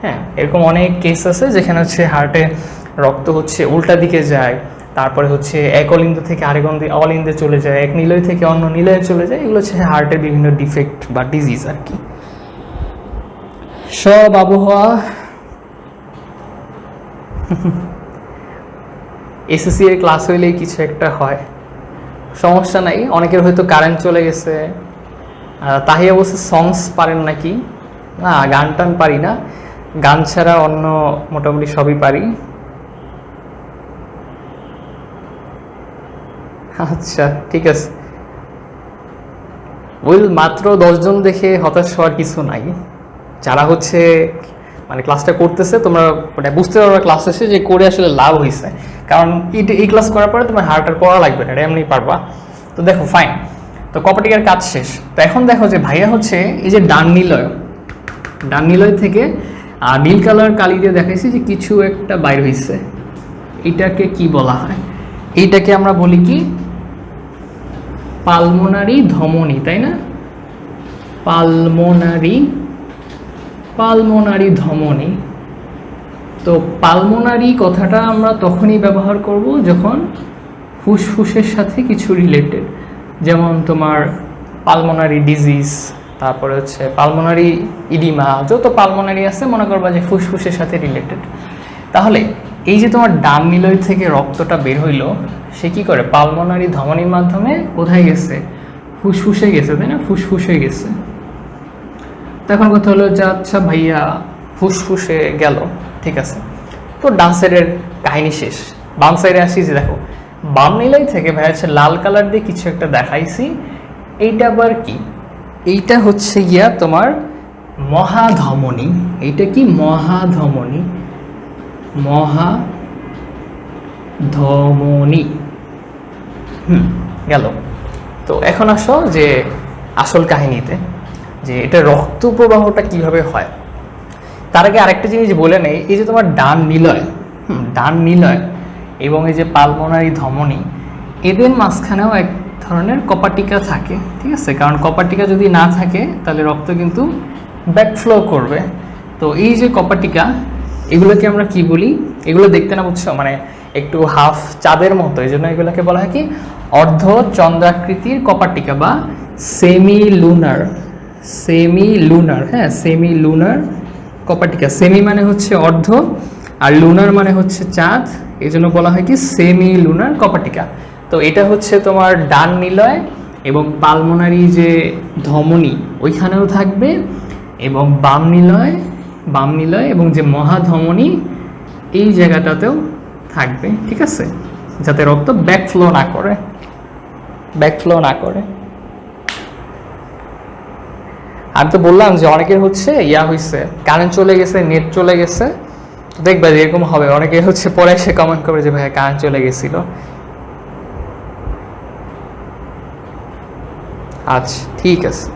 হ্যাঁ, এরকম অনেক কেস আছে যেখানে হচ্ছে হার্টে রক্ত হচ্ছে উল্টা দিকে যায়, তারপরে হচ্ছে এক অলিন্দ থেকে আরেক অলিন্দে চলে যায়, এক নিলয় থেকে অন্য নিলয়ে চলে যায়। এগুলো হচ্ছে হার্টের বিভিন্ন ডিফেক্ট বা ডিজিজ আর কি। সব আবহাওয়া এসএসসি এর ক্লাস হইলেই কিছু একটা হয়, সমস্যা নাই। অনেকের হয়তো কারেন্ট চলে গেছে, তাই অবশ্য সংস পারেন নাকি? না, গান টান পারি না, গান ছাড়া অন্য মোটামুটি সবই পারি। আচ্ছা ঠিক আছে, মাত্র 10 জন দেখে হতাশ হওয়ার কিছু নাই। যারা হচ্ছে মানে ক্লাসটা করতেছে, তোমরা মানে বুঝতে পারবে ক্লাস শেষে যে করে আসলে লাভ হয়েছে, কারণ এই ক্লাস করার পরে তোমার হার্ট আর পড়া লাগবে না, এটা এমনি পারবা। তো দেখো ফাইন, তো কপাটিকার কাজ শেষ। তো এখন দেখো যে ভাইয়া হচ্ছে এই যে ডান নিলয় থেকে নীল কালার কালি দিয়ে দেখাইছি যে কিছু একটা বাইর হয়েছে। এটাকে কি বলা হয়? এইটাকে আমরা বলি কি পালমোনারি ধমনী, তাই না? পালমোনারি ধমনী। তো পালমোনারি কথাটা আমরা তখনই ব্যবহার করব যখন ফুসফুসের সাথে কিছু রিলেটেড, যেমন তোমার পালমোনারি ডিজিজ, তারপরে হচ্ছে পালমোনারি ইডিমা, যত পালমোনারি আছে মনে করবা যে ফুসফুসের সাথে রিলেটেড। তাহলে এই যে তোমার ডান নিলয় থেকে রক্তটা বের হইলো, সে কি করে? পালমোনারি ধমনীর মাধ্যমে কোথায় গেছে? ফুসফুসে গেছে, তাই না? ফুসফুসে গেছে। তো এখন কথা হলো যে আচ্ছা ভাইয়া ফুসফুসে গেল, ঠিক আছে, তো ডান সাইডের কাহিনী শেষ। বাম সাইডে আসি, যে দেখো বাম নিলয় থেকে ভাইয়া হচ্ছে লাল কালার দিয়ে কিছু একটা দেখাইছি। এইটা আবার কি? এইটা হচ্ছে গিয়া তোমার মহাধমনী। এইটা কি? মহাধমনী। গেল। তো এখন আসো যে আসল কাহিনীতে, যে এটা রক্ত প্রবাহটা কিভাবে হয়। তার আগে আরেকটা জিনিস বলে নেই, এই যে তোমার ডান নিলয় এবং এই যে পালমোনারি ধমনী, এদের মাঝখানেও এক ধরনের কপাটিকা থাকে, ঠিক আছে? কারণ কপাটিকা যদি না থাকে তাহলে রক্ত কিন্তু ব্যাকফ্লো করবে। তো এই যে কপাটিকা, এগুলোকে আমরা কি বলি? এগুলো দেখতে না, বুঝছো, মানে একটু হাফ চাঁদের মতো, এই জন্য এগুলোকে বলা হয় কি অর্ধ চন্দ্রাকৃতির কপাটিকা বা সেমি লুনার। হ্যাঁ, সেমি লুনার কপাটিকা। সেমি মানে হচ্ছে অর্ধ, আর লুনার মানে হচ্ছে চাঁদ, এই জন্য বলা হয় কি সেমি লুনার কপাটিকা। তো এটা হচ্ছে তোমার ডান নিলয় এবং পালমোনারি যে ধমনী ওইখানেও থাকবে, এবং বাম নিলয় এবং যে মহাধমনী এই জায়গাটাতেও থাকবে, ঠিক আছে, যাতে রক্ত ব্যাকফ্লো না করে। আর তো বললাম যে অনেকের হচ্ছে হয়েছে, কারেন্ট চলে গেছে, নেট চলে গেছে, দেখবে এরকম হবে। অনেকে হচ্ছে পরে এসে কমেন্ট করে যে ভাইয়া কারেন্ট চলে গেছিল। আচ্ছা ঠিক আছে,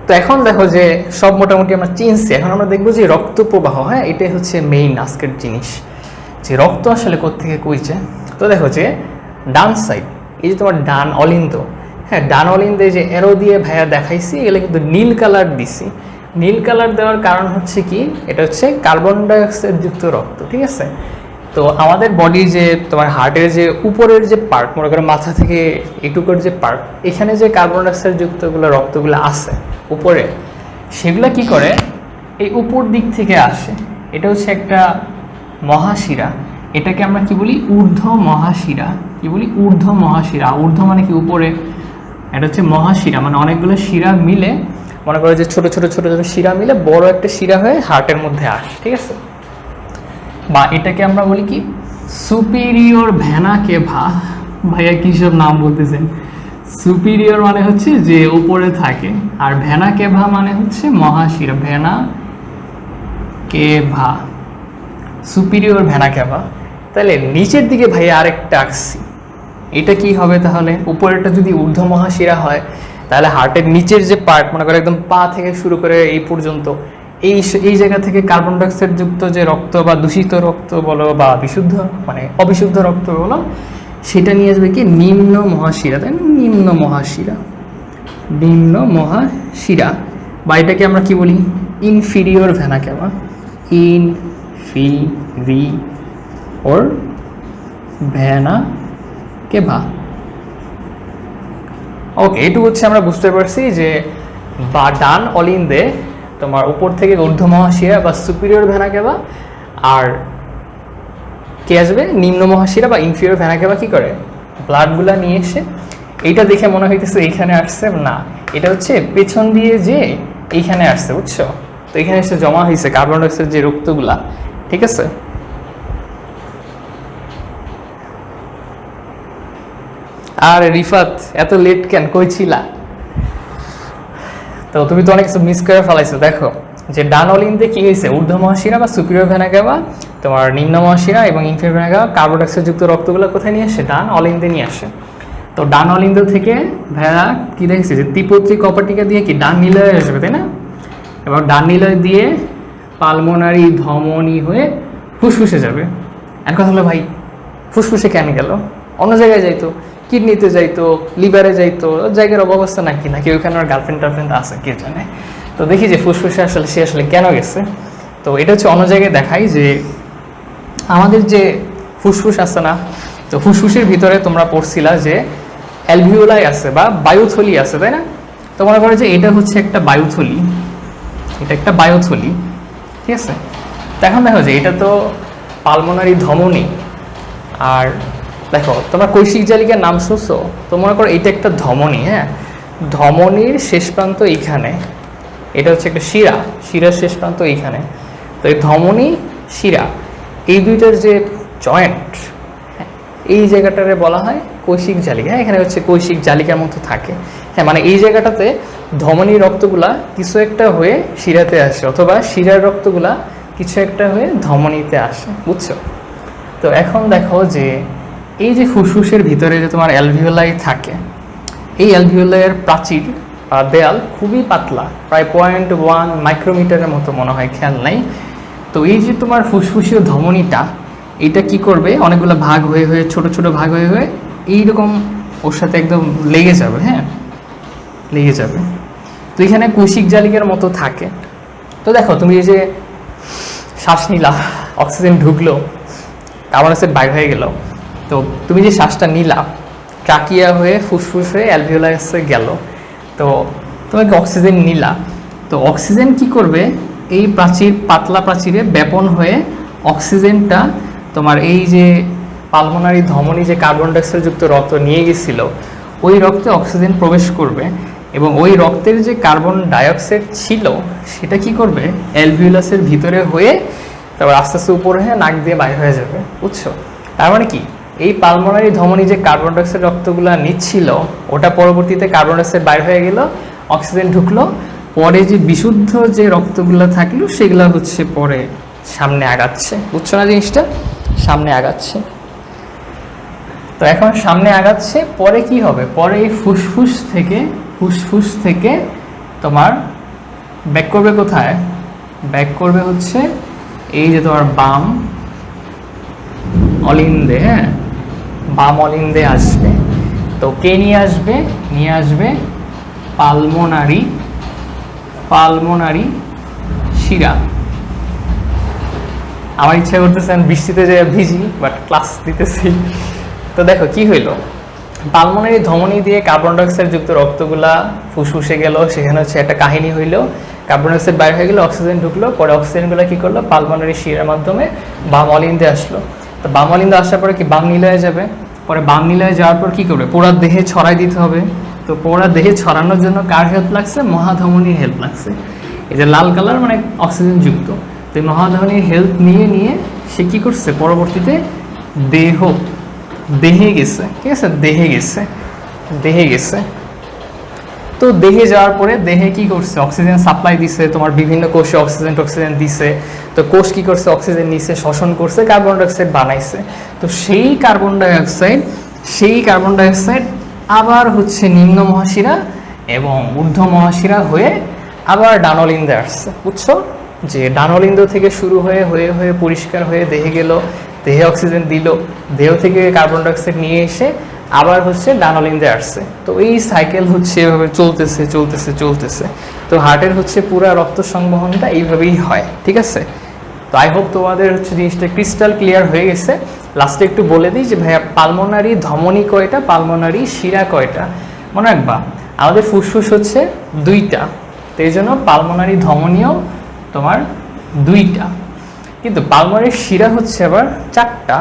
তো এখন দেখো যে সব মোটামুটি আমরা চিনছি। এখন আমরা দেখবো যে রক্ত প্রবাহ, হ্যাঁ, এটাই হচ্ছে মেইন আজকের জিনিস, যে রক্ত আসলে কোত্থেকে কইছে। তো দেখো যে ডান সাইড, এই যে তোমার ডান অলিন্দ, হ্যাঁ, ডান অলিন্দে যে এরো দিয়ে ভাইয়া দেখাইছি, এগুলো কিন্তু নীল কালার দিছি। নীল কালার দেওয়ার কারণ হচ্ছে কি, এটা হচ্ছে কার্বন ডাইঅক্সাইড যুক্ত রক্ত, ঠিক আছে? তো আমাদের বডি যে তোমার হার্টের যে উপরের যে পার্ট, মনে করো মাথা থেকে এটুকুর যে পার্ট, এখানে যে কার্বন ডাইঅক্সাইড যুক্তগুলো রক্তগুলো আছে উপরে, সেগুলো কি করে এই উপর দিক থেকে আসে। এটা হচ্ছে একটা মহাশিরা, এটাকে আমরা কি বলি? ঊর্ধ্ব মহাশিরা। কি বলি? ঊর্ধ্ব মহাশিরা। ঊর্ধ্ব মানে কি? উপরে। এটা হচ্ছে মহাশিরা, মানে অনেকগুলো শিরা মিলে, মনে করো যে ছোট ছোট শিরা মিলে বড় একটা শিরা হয়ে হার্টের মধ্যে আসে, ঠিক আছে? বা এটাকে আমরা বলি কি সুপিরিয়র ভেনা কেভা। ভাইয়া কি সব নাম বলতেছেন? সুপিরিয়র মানে হচ্ছে যে উপরে থাকে, আর ভেনা কেভা মানে হচ্ছে মহাশিরা। Vena cava, superior vena cava. তাহলে নিচের দিকে ভাইয়া আরেকটা আঁকছি, এটা কি হবে তাহলে? উপরেরটা যদি ঊর্ধ্ব মহাশিরা হয়, তাহলে হার্টের নিচের যে পার্ট, মনে করো একদম পা থেকে শুরু করে এই পর্যন্ত, এই জায়গা থেকে কার্বন ডাইঅক্সাইড যুক্ত যে রক্ত বা দূষিত রক্ত বলো বা বিশুদ্ধ মানে অবিশুদ্ধ রক্ত বলো, সেটা নিয়ে আসবে কি নিম্ন মহাশিরা, তাই না? নিম্ন মহাশিরা বা এটাকে আমরা কি বলি? Inferior vena cava, inferior vena cava. Okay, এটুকু হচ্ছে আমরা বুঝতে পারছি যে বা ডান অলিন্দে তোমার উপর থেকে ঊর্ধ্ব মহাশিরা বা সুপিরিয়র ভেনা কেভা, আর কে আসবে নিম্ন মহাশিরা বা ইনফিরিয়র ভেনা কেভা কি করে ব্লাডগুলা নিয়ে এসে, এইটা দেখে মনে হইতেছে এইখানে আসছে, না এটা হচ্ছে পেছন দিয়ে যে এইখানে আসছে, বুঝছো? তো এখানে এসে জমা হয়েছে কার্বন ডাইঅক্সাইড যে রক্তগুলা, ঠিক আছে? আর রিফাত এত লেট কেন, কই ছিলা? তো তুমি তো অনেক কিছু মিস করে ফেলাইছো। দেখো যে ডান অলিন্দে কি হয়েছে, ঊর্ধ্ব মহাশিরা বা সুপিরিয়র ভেনা কেভা, তোমার নিম্ন মহাশিরা এবং ইনফিরিয়র ভেনা কেভা কার্বন ডাইঅক্সাইড যুক্ত রক্তগুলো কোথায় নিয়ে আসে, ডান অলিন্দে নিয়ে আসে। তো ডান অলিন্দ থেকে ভেড়া কি দেখছি যে ত্রিপত্রী কপাটিকা দিয়ে কি ডান নিলয়ে আসবে, তাই না? এবার ডান নিলয় দিয়ে পালমোনারি ধমনী হয়ে ফুসফুসে যাবে। এক কথা হলো ভাই, ফুসফুসে কেন গেল? অন্য জায়গায় যাইতো, কিডনিতে যাইতো, লিভারে যাইতো, জায়গার অবস্থা নাকি নাকি ওইখানে ওর গার্লফ্রেন্ড টার্লফ্রেন্ড আছে, কে জানে। তো দেখি যে ফুসফুসে আসলে সে আসলে কেন গেছে। তো এটা হচ্ছে অন্য জায়গায় দেখাই যে আমাদের যে ফুসফুস আছে না, তো ফুসফুসের ভিতরে তোমরা পড়ছিলা যে অ্যালভিওলাই আছে বা বায়ুথলি আছে, তাই না? তো মনে করো যে এটা হচ্ছে একটা বায়ুথলি, এটা একটা বায়ুথলি, ঠিক আছে? তো এখন দেখো যে এটা তো পালমোনারি ধমনী, আর দেখো তোমরা কৈশিক জালিকার নাম শুনছো, তো মনে করো এটা একটা ধমনী, হ্যাঁ, ধমনীর শেষ প্রান্ত এইখানে, এটা হচ্ছে একটা শিরা, শিরার শেষ প্রান্ত এইখানে। তো এই ধমনী শিরা এই দুইটার যে জয়েন্ট, এই জায়গাটারে বলা হয় কৈশিক জালিকা। হ্যাঁ, এখানে হচ্ছে কৈশিক জালিকার মতো থাকে, হ্যাঁ, মানে এই জায়গাটাতে ধমনী রক্তগুলা কিছু একটা হয়ে শিরাতে আসে, অথবা শিরার রক্তগুলা কিছু একটা হয়ে ধমনীতে আসে, বুঝছো? তো এখন দেখো যে এই যে ফুসফুসের ভিতরে যে তোমার অ্যালভিওলাই থাকে, এই অ্যালভিওলাইয়ের প্রাচীর বা দেয়াল খুবই পাতলা, প্রায় 0.1 মাইক্রোমিটারের মতো মনে হয়, খেয়াল নাই। তো এই যে তোমার ফুসফুসীয় ধমনীটা, এটা কি করবে, অনেকগুলো ভাগ হয়ে হয়ে ছোট ছোট ভাগ হয়ে হয়ে এইরকম ওর সাথে একদম লেগে যাবে, হ্যাঁ, লেগে যাবে। তো এখানে কৈশিক জালিকার মতো থাকে। তো দেখো তুমি এই যে শ্বাস নিলা, অক্সিজেন ঢুকলো, কার্বন ডাইঅক্সাইড বাইর হয়ে গেল, তো তুমি যে শ্বাসটা নিলা ট্রাকিয়া হয়ে ফুসফুস হয়ে অ্যালভিওলাসে গেল, তো তোমাকে অক্সিজেন নিলা, তো অক্সিজেন কি করবে, এই প্রাচীর পাতলা প্রাচীরে ব্যাপন হয়ে অক্সিজেনটা তোমার এই যে পালমোনারি ধমনী যে কার্বন ডাইঅক্সাইড যুক্ত রক্ত নিয়ে গেছিল, ওই রক্তে অক্সিজেন প্রবেশ করবে, এবং ওই রক্তের যে কার্বন ডাইঅক্সাইড ছিল সেটা কি করবে, অ্যালভিওলাসের ভিতরে হয়ে তারপর আস্তে আস্তে উপরে হয়ে নাক দিয়ে বাইর হয়ে যাবে, বুঝছো? তার মানে কি, এই পালমোনারি ধমনী যে কার্বন ডাইঅক্সাইড রক্তগুলা নিচ্ছিল, ওটা পরবর্তীতে কার্বন ডাইঅক্সাইড বাইর হয়ে গেল, অক্সিজেন ঢুকলো, পরে যে বিশুদ্ধ যে রক্তগুলো থাকলো সেগুলো হচ্ছে পরে সামনে আগাচ্ছে, বুঝছো না জিনিসটা? সামনে আগাচ্ছে। তো এখন সামনে আগাচ্ছে, পরে কি হবে, পরে এই ফুসফুস থেকে তোমার ব্যাক করবে কোথায়, ব্যাক করবে হচ্ছে এই যে তোমার বাম অলিন্দে, হ্যাঁ, বাম অলিন্দে আসবে। তো কে নিয়ে আসবে, নিয়ে আসবে পালমোনারি শিরা। আমার ইচ্ছা করতেছে বৃষ্টিতে যে ভিজি, বাট ক্লাস দিতেছি। তো দেখো কি হইলো, পালমোনারি ধমনী দিয়ে কার্বন ডাইঅক্সাইড যুক্ত রক্তগুলা ফুসফুসে গেল, সেখানে হচ্ছে একটা কাহিনী হইলো, কার্বন ডাইঅক্সাইড বাইরে হয়ে গেল, অক্সিজেন ঢুকলো, পরে অক্সিজেনগুলো কি করলো, পালমোনারি শিরার মাধ্যমে বাম অলিন্দে আসলো। তো বাম অলিন্দে আসার পরে কি বাম নিলয়ে যাবে, পরে বাম নিলয়ে যাওয়ার পর কি করবে, পুরা দেহে ছড়াই দিতে হবে। তো পুরা দেহে ছড়ানোর জন্য কার হেল্প লাগছে, মহাধমনীর হেল্প লাগছে। এই যে লাল কালার মানে অক্সিজেন যুক্ত, তো এই মহাধমনীর হেল্প নিয়ে সে কি করছে, পরবর্তীতে দেহে গেছে, ঠিক আছে, দেহে গেছে। তো দেহে যাওয়ার পরে দেহে কি করছে, অক্সিজেন সাপ্লাই দিছে, তোমার বিভিন্ন কোষে অক্সিজেন দিছে। তো কোষ কি করছে, অক্সিজেন নিছে, শোষণ করছে, কার্বন ডাইঅক্সাইড বানাইছে। তো সেই কার্বন ডাইঅক্সাইড আবার হচ্ছে নিম্ন মহাশিরা এবং ঊর্ধ্ব মহাশিরা হয়ে আবার ডানলিন্দে আসছে, বুঝছো? যে ডানলিন্দ থেকে শুরু হয়ে পরিষ্কার হয়ে দেহে গেল, দেহে অক্সিজেন দিল, দেহ থেকে কার্বন ডাইঅক্সাইড নিয়ে এসে আবার হচ্ছে ডান অলিন্দে আসছে। তো এই সাইকেল হচ্ছে এভাবে চলতেছে চলতেছে চলতেছে। তো হার্টের হচ্ছে পুরো রক্ত সংবহনটা এইভাবেই হয়, ঠিক আছে? তো আই হোপ তোমাদের হচ্ছে জিনিসটা ক্রিস্টাল ক্লিয়ার হয়ে গেছে। লাস্টে একটু বলে দিই যে ভাইয়া পালমোনারি ধমনী কয়টা, পালমোনারি শিরা কয়টা মনে রাখবা। আমাদের ফুসফুস হচ্ছে 2টা, তো এই জন্য পালমোনারি ধমনীও তোমার 2টা, কিন্তু পালমোনারি শিরা হচ্ছে আবার 4টা।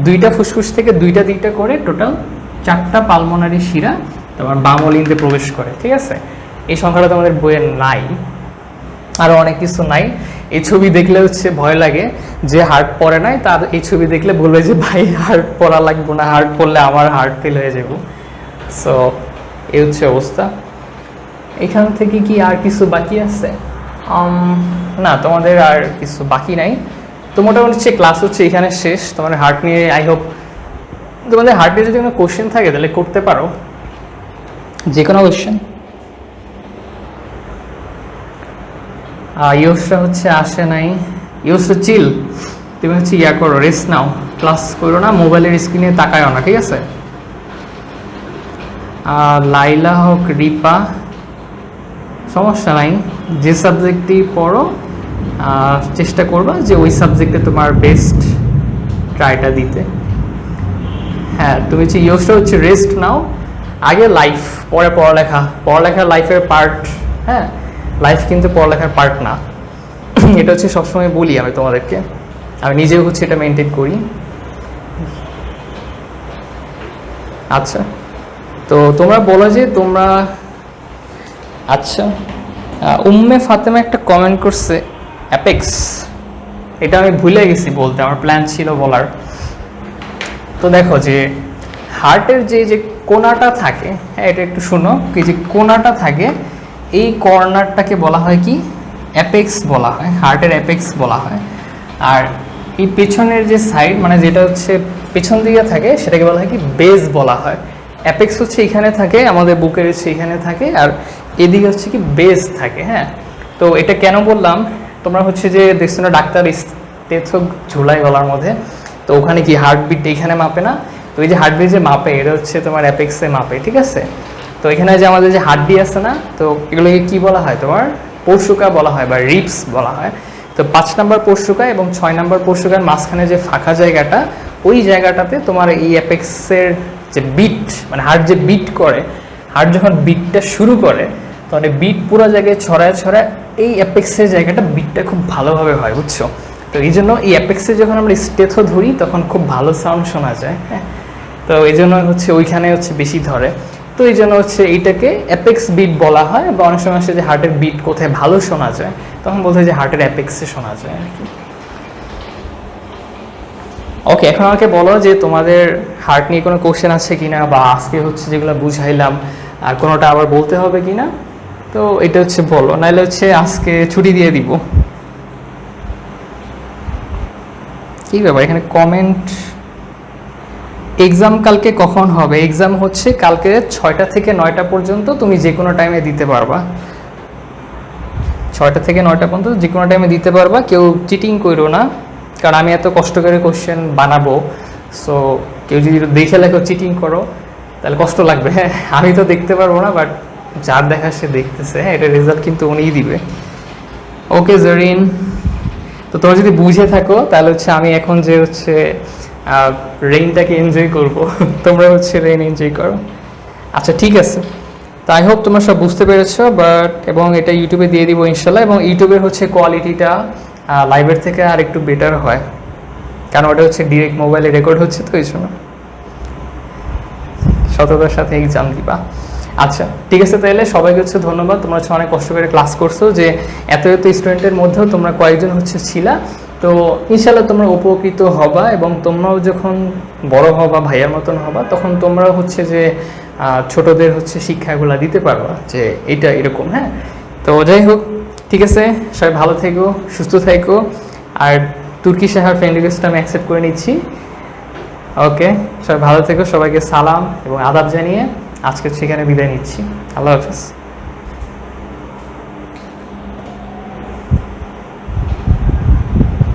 2টা ফুসফুস থেকে 2টা করে টোটাল 4টা পালমোনারি শিরা তোমার বাম অলিন্দে প্রবেশ করে, ঠিক আছে? এই সংখ্যাটা তোমাদের বইয়ে নাই, আরও অনেক কিছু নাই। এই ছবি দেখলে হচ্ছে ভয় লাগে, যে হার্ট পড়ে নাই তার এই ছবি দেখলে বলবে যে ভাই হার্ট পড়া লাগবে না, হার্ট পড়লে আমার হার্ট ফেল হয়ে যাব। সো এই হচ্ছে অবস্থা। এখান থেকে কি আর কিছু বাকি আছে? না, তোমাদের আর কিছু বাকি নাই। তো মোটামুটি হচ্ছে ক্লাস হচ্ছে এখানে শেষ। তোমাদের হার্ট নিয়ে আই হোপ তোমাদের হার্ট নিয়ে যদি কোনো কোশ্চেন থাকে তাহলে করতে পারো, যে কোনো কোশ্চেন। ইউসরা হচ্ছে আসে নাই। ইউসরা চিল, তুমি হচ্ছে ইয়া করো, রেস্ট নাও, ক্লাস করো না, মোবাইলের স্ক্রিনে তাকায়ও না, ঠিক আছে? লাইলা হোক রিপা, সমস্যা নাই, যে সাবজেক্টই পড়ো চেষ্টা করবা যে ওই সাবজেক্টে তোমার বেস্ট ট্রাইটা দিতে। হ্যাঁ, তুমি হচ্ছে ইউসরা হচ্ছে রেস্ট নাও, আগে লাইফ পরে পড়ালেখা। পড়ালেখা লাইফের পার্ট, হ্যাঁ, লাইফ কিন্তু পড়ালেখার পার্ট না। এটা হচ্ছে সবসময় বলি আমি তোমাদেরকে, আমি নিজেও হচ্ছে এটা মেনটেন করি। আচ্ছা, তো তোমরা বলো যে তোমরা, আচ্ছা উম্মে ফাতেমা একটা কমেন্ট করছে অ্যাপেক্স, এটা আমি ভুলে গেছি বলতে, আমার প্ল্যান ছিল বলার। তো দেখো যে হার্টের যে কোনাটা থাকে, হ্যাঁ এটা একটু শোনো, কি যে কোনাটা থাকে এই কর্নারটাকে বলা হয় কি, অ্যাপেক্স বলা হয়, হার্টের অ্যাপেক্স বলা হয়। আর এই পেছনের যে সাইড মানে যেটা হচ্ছে পেছন দিকে থাকে সেটাকে বলা হয় কি, বেস বলা হয়। অ্যাপেক্স হচ্ছে এখানে থাকে, আমাদের বুকের হচ্ছে এখানে থাকে, আর এদিকে হচ্ছে কি বেস থাকে। হ্যাঁ, তো এটা কেন বললাম, তোমরা হচ্ছে যে দেখছো না ডাক্তার স্টেথোস্কোপ ঝুলাই গলার মধ্যে, তো ওখানে কি হার্টবিট এখানে মাপে না, তো এই যে হার্টবিট যে মাপে এটা হচ্ছে তোমার অ্যাপেক্সে মাপে, ঠিক আছে? তো এখানে যে আমাদের যে হাড্ডি আছে না, তো এগুলোকে কি বলা হয়, তোমার পরশুকা বলা হয় বা রিবস বলা হয়। তো 5 নম্বর পরশুকা এবং 6 নম্বর পরশুকার মাঝখানে যে ফাঁকা জায়গাটা, ওই জায়গাটাতে তোমার এই অ্যাপেক্সের যে বিট, মানে হার্ট যে বিট করে, হার্ট যখন বিটটা শুরু করে তখন এই বিট পুরো জায়গায় ছড়ায় ছড়ায় এই অ্যাপেক্সের জায়গাটা বিটটা খুব ভালোভাবে হয়, বুঝছো? তো এই জন্য এই অ্যাপেক্সে যখন আমরা স্টেথো ধরি তখন খুব ভালো সাউন্ড শোনা যায়। হ্যাঁ, তো এই জন্য হচ্ছে ওইখানে হচ্ছে বেশি ধরে, তো এই জন্য হচ্ছে এইটাকে অ্যাপেক্স বিট বলা হয়। বা অনেক সময় আসে যে হার্টের বিট কোথায় ভালো শোনা যায়, তখন বলতে হয় যে হার্টের অ্যাপেক্সে শোনা যায় আর কি। ওকে, এখন আমাকে বলো যে তোমাদের হার্ট নিয়ে কোনো কোশ্চেন আছে কিনা, বা আজকে হচ্ছে যেগুলো বুঝাইলাম আর কোনোটা আবার বলতে হবে কিনা, তো এটা হচ্ছে বলো, নাহলে হচ্ছে আজকে ছুটি দিয়ে দিব। কি ব্যাপার এখানে কমেন্ট, এক্সাম কালকে কখন হবে? এক্সাম হচ্ছে কালকে 6টা থেকে 9টা পর্যন্ত, তুমি যে কোনো টাইমে দিতে পারবা। 6টা থেকে 9টা পর্যন্ত যে কোনো টাইমে দিতে পারবা, কেউ চিটিং করো না, কারণ আমি এত কষ্ট করে কোশ্চেন বানাবো। সো কেউ যদি দেখে লেখো চিটিং করো তাহলে কষ্ট লাগবে। হ্যাঁ, আমি তো দেখতে পারবো না, বাট যার দেখা সে দেখতেছে, হ্যাঁ এটা রেজাল্ট কিন্তু উনিই দিবে। ওকে জরিন, তো তোমরা যদি বুঝে থাকো তাহলে হচ্ছে আমি এখন যে হচ্ছে রেইনটাকে এনজয় করব, তোমরা হচ্ছে রেইন এনজয় করো। আচ্ছা ঠিক আছে, তো আই হোপ তোমরা সব বুঝতে পেরেছো। বাট এবং এটা ইউটিউবে দিয়ে দিব ইনশাল্লাহ, এবং ইউটিউবের হচ্ছে কোয়ালিটিটা লাইভের থেকে আর একটু বেটার হয়, কারণ ওটা হচ্ছে ডিরেক্ট মোবাইলে রেকর্ড হচ্ছে, তো এই জন্য সততার সাথে এক্সাম দিবা। আচ্ছা ঠিক আছে, তাহলে সবাইকে হচ্ছে ধন্যবাদ, তোমরা হচ্ছে অনেক কষ্ট করে ক্লাস করছো, যে এত এত স্টুডেন্টের মধ্যেও তোমরা কয়েকজন হচ্ছে ছিলা, তো ইনশাল্লাহ তোমরা উপকৃত হবা, এবং তোমরাও যখন বড় হবা ভাইয়ার মতন হবা তখন তোমরাও হচ্ছে যে ছোটদের হচ্ছে শিক্ষাগুলো দিতে পারবা যে এটা এরকম। হ্যাঁ, তো যাই হোক, ঠিক আছে, সবাই ভালো থেকো, সুস্থ থেকো, আর তুর্কি সাহার ফ্রেন্ড রিকোয়েস্টটা আমি অ্যাকসেপ্ট করে নিচ্ছি। ওকে, সবাই ভালো থেকো, সবাইকে সালাম এবং আদাব জানিয়ে আজকে সেখানে বিদায় নিচ্ছি। আল্লাহ হাফেজ।